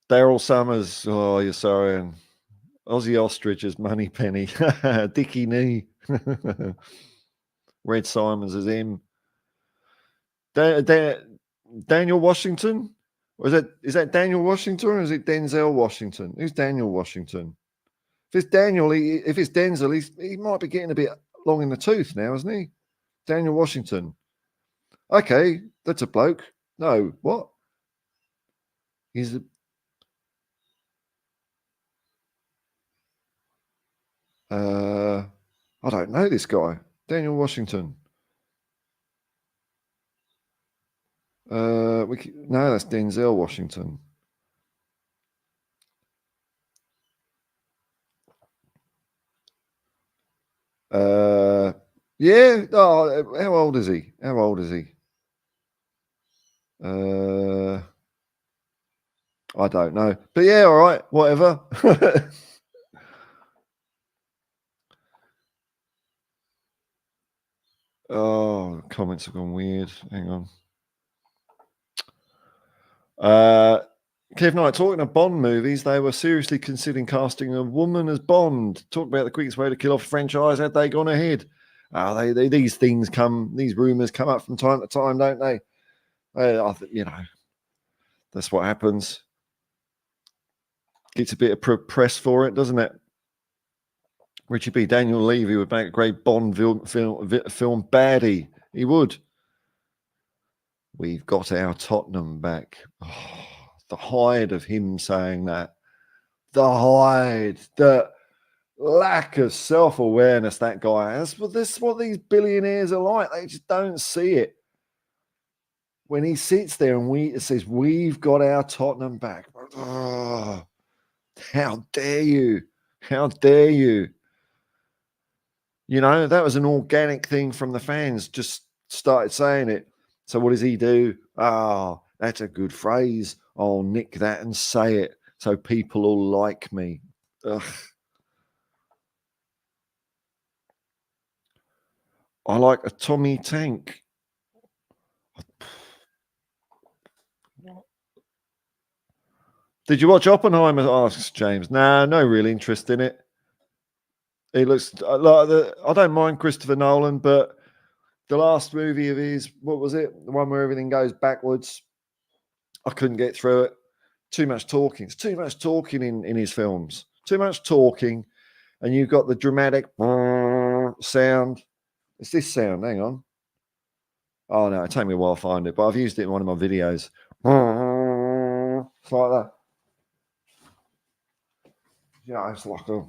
Daryl Summers, oh, you're sorry. And Ozzy Ostrich as Moneypenny. Dickie Nee. Red Simons as him. Daniel Washington? Or is that Daniel Washington or is it Denzel Washington? Who's Daniel Washington? If it's Denzel, he might be getting a bit long in the tooth now, isn't he? Daniel Washington. Okay, that's a bloke. No, what? He's I don't know this guy. Daniel Washington. No, that's Denzel Washington. Yeah. Oh, how old is he? I don't know. But yeah, all right, whatever. Oh, comments have gone weird. Hang on. Kev Knight, talking of Bond movies, they were seriously considering casting a woman as Bond. Talk about the quickest way to kill off a franchise. Had they gone ahead? These rumors come up from time to time, don't they? That's what happens. Gets a bit of press for it, doesn't it? Richard B. Daniel Levy would make a great Bond film baddie. He would. We've got our Tottenham back. Oh, the hide of him saying that. The lack of self-awareness that guy has. But this is what these billionaires are like. They just don't see it. When he sits there and says, we've got our Tottenham back. Oh, how dare you? How dare you? You know, that was an organic thing from the fans. Just started saying it. So what does he do? Oh, that's a good phrase. I'll nick that and say it so people will like me. Ugh. I like a Tommy Tank. Did you watch Oppenheimer? Asks James. Nah, no real interest in it. He looks like I don't mind Christopher Nolan, but the last movie of his, what was it? The one where everything goes backwards. I couldn't get through it. Too much talking. It's too much talking in his films. Too much talking. And you've got the dramatic sound. It's this sound. Hang on. Oh, no. It took me a while to find it, but I've used it in one of my videos. It's like that. Yeah, it's like a...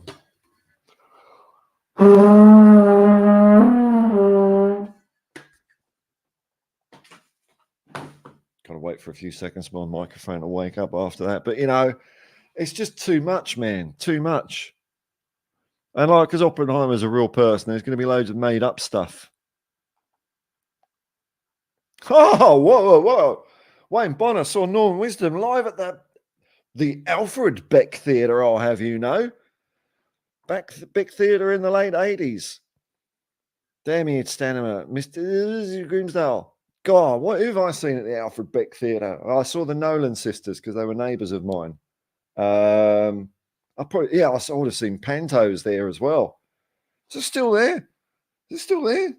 Gotta wait for a few seconds for my microphone to wake up after that. But, you know, it's just too much, man. Too much. And like, because Oppenheimer's a real person, there's going to be loads of made-up stuff. Oh, whoa. Wayne Bonner saw Norman Wisdom live at the Alfred Beck Theatre, I'll have you know. Beck Theatre in the late 80s. Damn you, Stanima. Mr. Grimsdale. God, what have I seen at the Alfred Beck Theatre? I saw the Nolan sisters because they were neighbours of mine. I would have seen Pantos there as well. Is it still there? Is it still there?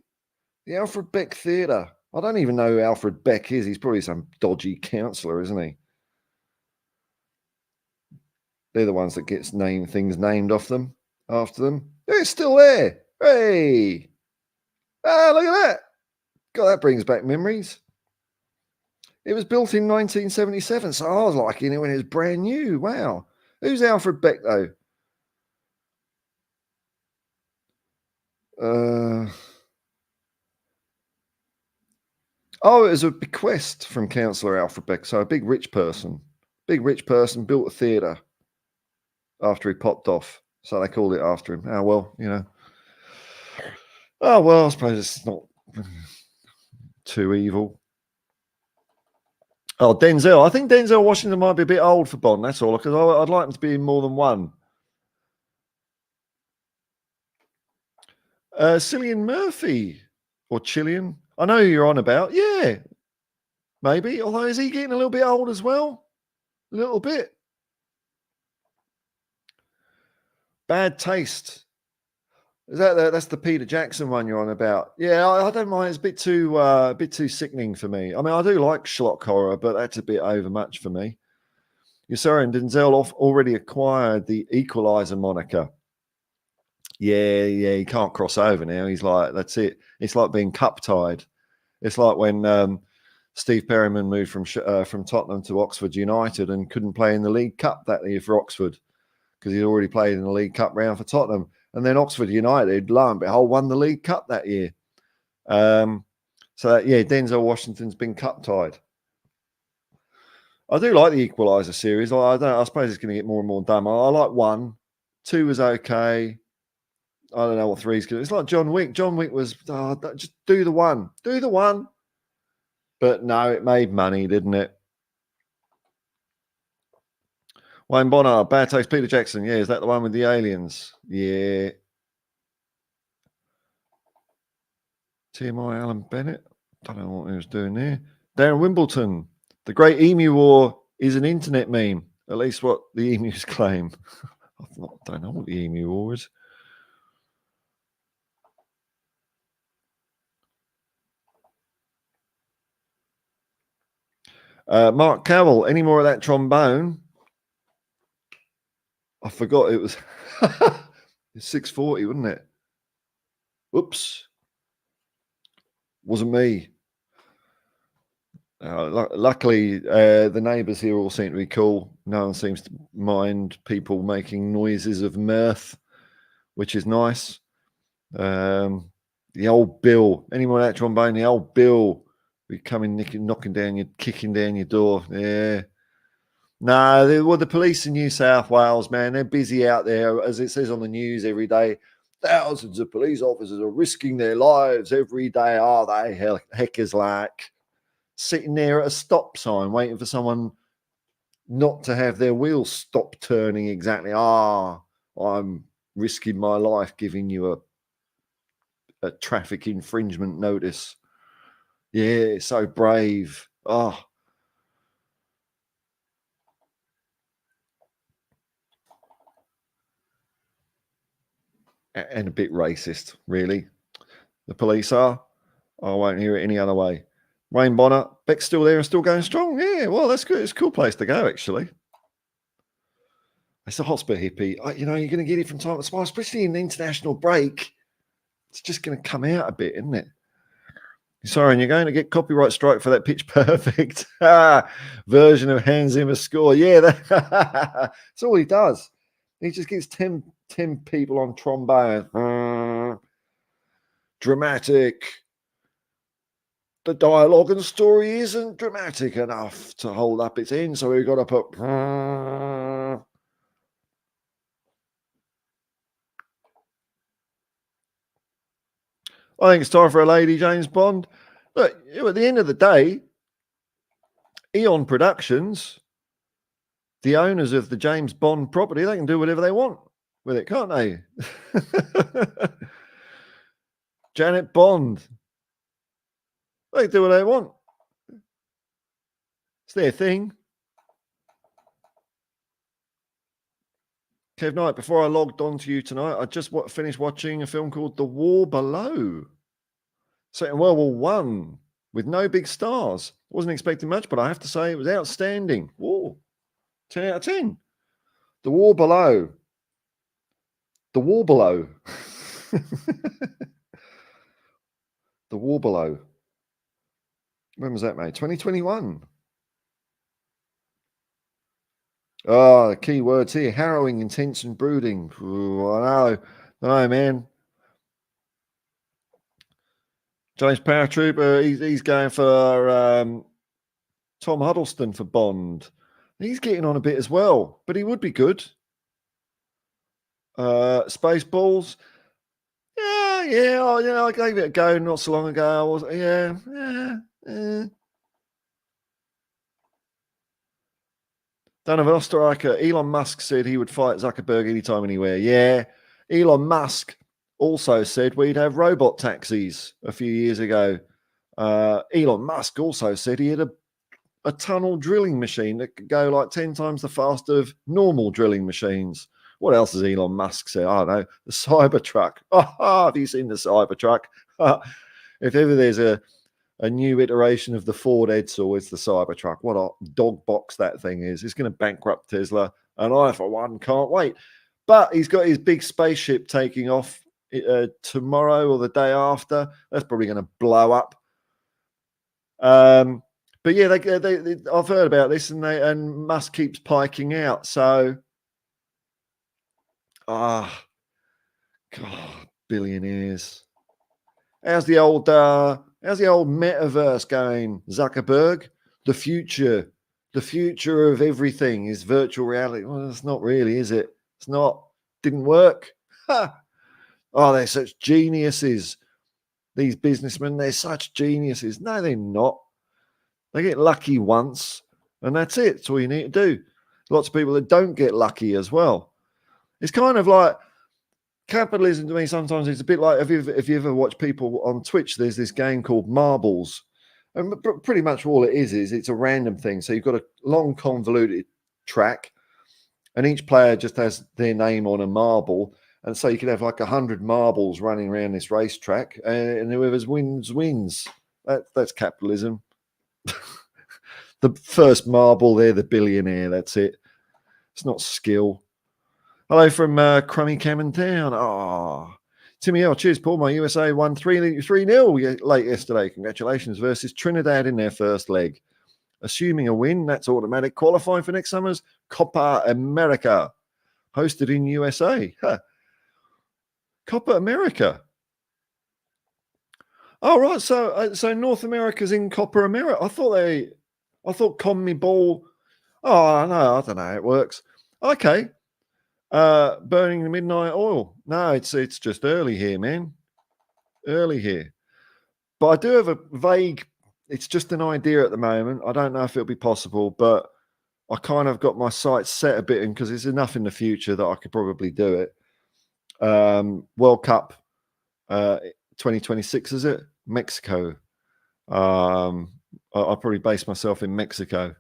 The Alfred Beck Theatre. I don't even know who Alfred Beck is. He's probably some dodgy councillor, isn't he? They're the ones that gets things named after them. Yeah, it's still there. Hey! Ah, look at that. God, that brings back memories. It was built in 1977, so I was liking it when it was brand new. Wow. Who's Alfred Beck, though? It was a bequest from Councillor Alfred Beck. So a big rich person built a theatre after he popped off. So they called it after him. Oh, well, you know. Oh, well, I suppose it's not too evil. Oh, Denzel. I think Denzel Washington might be a bit old for Bond. That's all, because I'd like him to be in more than one. Cillian Murphy or Chillian. I know who you're on about. Yeah, maybe. Although, is he getting a little bit old as well? A little bit. Bad Taste. Is that's the Peter Jackson one you're on about? Yeah, I don't mind. It's a bit too sickening for me. I mean, I do like schlock horror, but that's a bit overmuch for me. You're sorry, and Denzel already acquired the Equalizer moniker. Yeah, he can't cross over now. He's like, that's it. It's like being cup tied. It's like when Steve Perryman moved from Tottenham to Oxford United and couldn't play in the League Cup that year for Oxford because he'd already played in the League Cup round for Tottenham. And then Oxford United, lo and behold, won the League Cup that year. Denzel Washington's been cup tied. I do like the Equalizer series. I suppose it's going to get more and more dumb. I like 1. 2 was okay. I don't know what 3's going to. It's like John Wick. John Wick was just do the 1. Do the 1. But no, it made money, didn't it? Wayne Bonner, Bad Taste, Peter Jackson. Yeah, is that the one with the aliens? Yeah. TMI, Alan Bennett. Don't know what he was doing there. Darren Wimbledon. The Great Emu War is an internet meme. At least what the emus claim. I don't know what the Emu War is. Mark Cowell, any more of that trombone? I forgot it was it's 6:40, wasn't it? Oops. Wasn't me. Luckily, the neighbours here all seem to be cool. No one seems to mind people making noises of mirth, which is nice. The old Bill, any more of that trombone? The old Bill be coming, knocking down your, kicking down your door. Yeah. No, the police in New South Wales, man, they're busy out there, as it says on the news every day. Thousands of police officers are risking their lives every day. Are they? Heck is like sitting there at a stop sign waiting for someone not to have their wheels stop turning exactly. I'm risking my life giving you a traffic infringement notice. Yeah, so brave. Oh. And a bit racist, really. The police are. I won't hear it any other way. Wayne Bonner, Beck's still there and still going strong. Yeah, well, that's good. It's a cool place to go, actually. It's a Hotspur Hippie. You're going to get it from time to time, especially in the international break. It's just going to come out a bit, isn't it? Sorry, and you're going to get copyright strike for that Pitch Perfect version of Hans Zimmer's score. Yeah, that's all he does. He just gets 10 people on trombone. Dramatic. The dialogue and story isn't dramatic enough to hold up its end, so we've got to put. I think it's time for a lady James Bond. Look, at the end of the day, Eon Productions, the owners of the James Bond property, they can do whatever they want with it, can't they? Janet Bond, they can do what they want. It's their thing. Kev Knight, before I logged on to you tonight, I just finished watching a film called The War Below, set in World War One, with no big stars. Wasn't expecting much, but I have to say it was outstanding. Whoa, 10 out of 10. The War Below. The War Below. The War Below. When was that made? 2021. The key words here: harrowing, intense, and brooding. Ooh, I know, man. James Paratrooper, he's going for Tom Huddleston for Bond. He's getting on a bit as well, but he would be good. Spaceballs. Yeah. I gave it a go not so long ago. Donovan Osterreicher, Elon Musk said he would fight Zuckerberg anytime, anywhere. Yeah. Elon Musk also said we'd have robot taxis a few years ago. Elon Musk also said he had a tunnel drilling machine that could go like 10 times the fast of normal drilling machines. What else has Elon Musk said? I don't know. The Cybertruck. Have you seen the Cybertruck? If ever there's a new iteration of the Ford Edsel, it's the Cybertruck. What a dog box that thing is. It's going to bankrupt Tesla, and I, for one, can't wait. But he's got his big spaceship taking off tomorrow or the day after. That's probably going to blow up. But yeah, I've heard about this, and Musk keeps piking out. So, God, billionaires. How's the old metaverse going, Zuckerberg? The future of everything is virtual reality. Well, it's not really, is it? It's not. Didn't work. They're such geniuses. These businessmen, they're such geniuses. No, they're not. They get lucky once, and that's it. That's all you need to do. Lots of people that don't get lucky as well. It's kind of like capitalism to me. Sometimes it's a bit like if you ever watch people on Twitch. There's this game called Marbles, And pretty much all it is it's a random thing. So you've got a long convoluted track, and each player just has their name on a marble. And so you could have like 100 marbles running around this racetrack, and whoever wins. That's capitalism. The first marble, they're the billionaire. That's it. It's not skill. Hello from Crummy Cameron Town. Timmy L. Cheers, Paul. My USA won 3-0 late yesterday. Congratulations versus Trinidad in their first leg. Assuming a win, that's automatic qualifying for next summer's Copa America, hosted in USA. Copa America. Oh, right. So North America's in Copa America. I thought CONMEBOL. Oh, no, I don't know how it works. Okay. Burning the midnight oil. No, it's just early here, man. Early here. But I do have a vague, it's just an idea at the moment. I don't know if it'll be possible, but I kind of got my sights set a bit in because there's enough in the future that I could probably do it. World Cup 2026, is it? Mexico. I'll probably base myself in Mexico.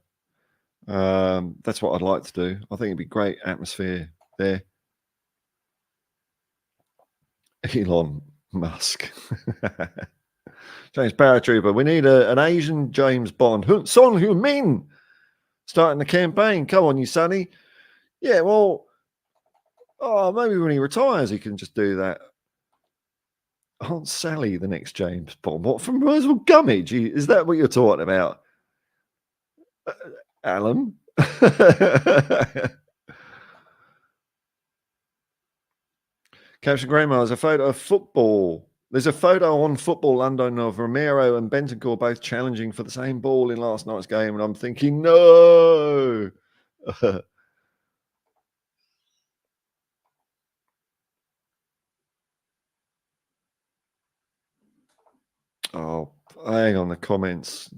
That's what I'd like to do. I think it'd be great atmosphere there. Elon Musk. James Paratrooper. We need an Asian James Bond. Son Heung-min starting the campaign. Come on, you sonny. Yeah, well, maybe when he retires, he can just do that. Aunt Sally, the next James Bond. What, from Roswell Gummidge? Is that what you're talking about? Alan? Captain Grandma, there's a photo of football. There's a photo on Football London of Romero and Bentancur both challenging for the same ball in last night's game, and I'm thinking, no. Oh, hang on, the comments.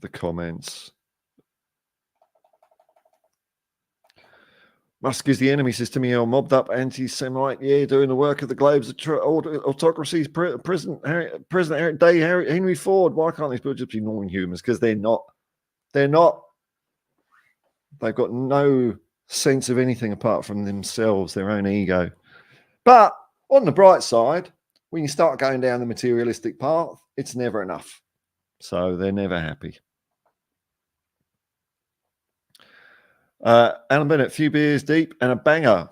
Musk is the enemy, says Timmy L. Mobbed up anti-Semite, doing the work of the globes autocracies. President Eric Day, Henry Ford. Why can't these people just be normal humans? Because they're not. They've got no sense of anything apart from themselves, their own ego. But on the bright side, when you start going down the materialistic path, it's never enough. So they're never happy. Alan Bennett, few beers deep and a banger.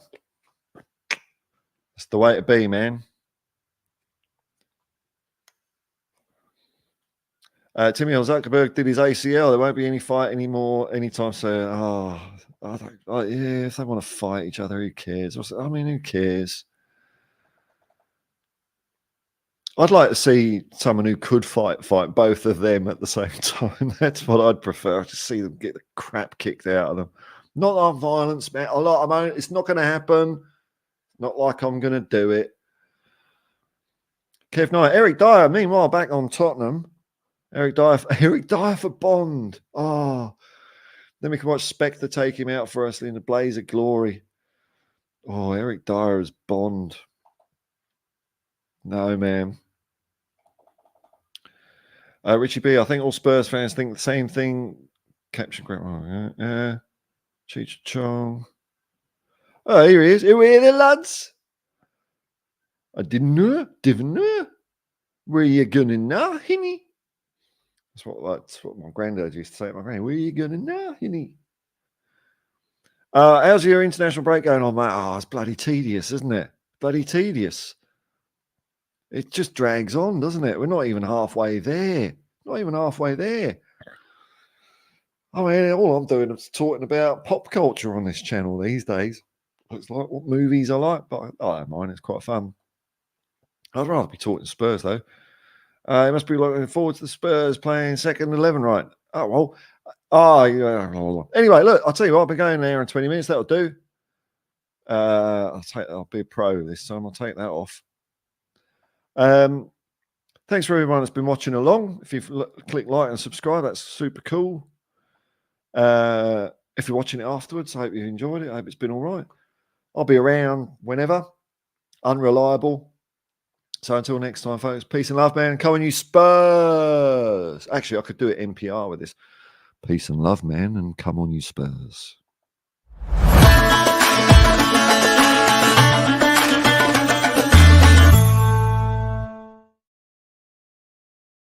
That's the way to be, man. Timmy L. Zuckerberg did his ACL. There won't be any fight anymore anytime soon. If they want to fight each other, who cares? I mean, who cares? I'd like to see someone who could fight both of them at the same time. That's what I'd prefer, to see them get the crap kicked out of them. Not our violence, man. It's not going to happen. Not like I'm going to do it. Kev Knight, Eric Dyer, meanwhile, back on Tottenham. Eric Dyer for Bond. Then we can watch Spectre take him out for us in the blaze of glory. Eric Dyer as Bond. No, man. Richie B, I think all Spurs fans think the same thing. Capture Grant. Cheech Chong. Oh, here he is. Here we are, lads. I didn't know. Where you gonna know, Hinny? That's what my granddad used to say to my granny. Where you gonna know, Hinny? How's your international break going on, mate? It's bloody tedious, isn't it? Bloody tedious. It just drags on, doesn't it? We're not even halfway there. I mean, all I'm doing is talking about pop culture on this channel these days. Looks like what movies I like, but I don't mind. It's quite fun. I'd rather be talking Spurs, though. You must be looking forward to the Spurs playing second 11, right? Oh, well. Yeah. Anyway, look, I'll tell you what, I'll be going there in 20 minutes. That'll do. I'll be a pro this time. I'll take that off. Thanks for everyone that's been watching along. If you've clicked like and subscribe, that's super cool. If you're watching it afterwards, I hope you enjoyed it. I hope it's been all right. I'll be around whenever. Unreliable. So until next time, folks, peace and love, man. Come on, you Spurs. Actually, I could do it NPR with this. Peace and love, man, and come on, you Spurs.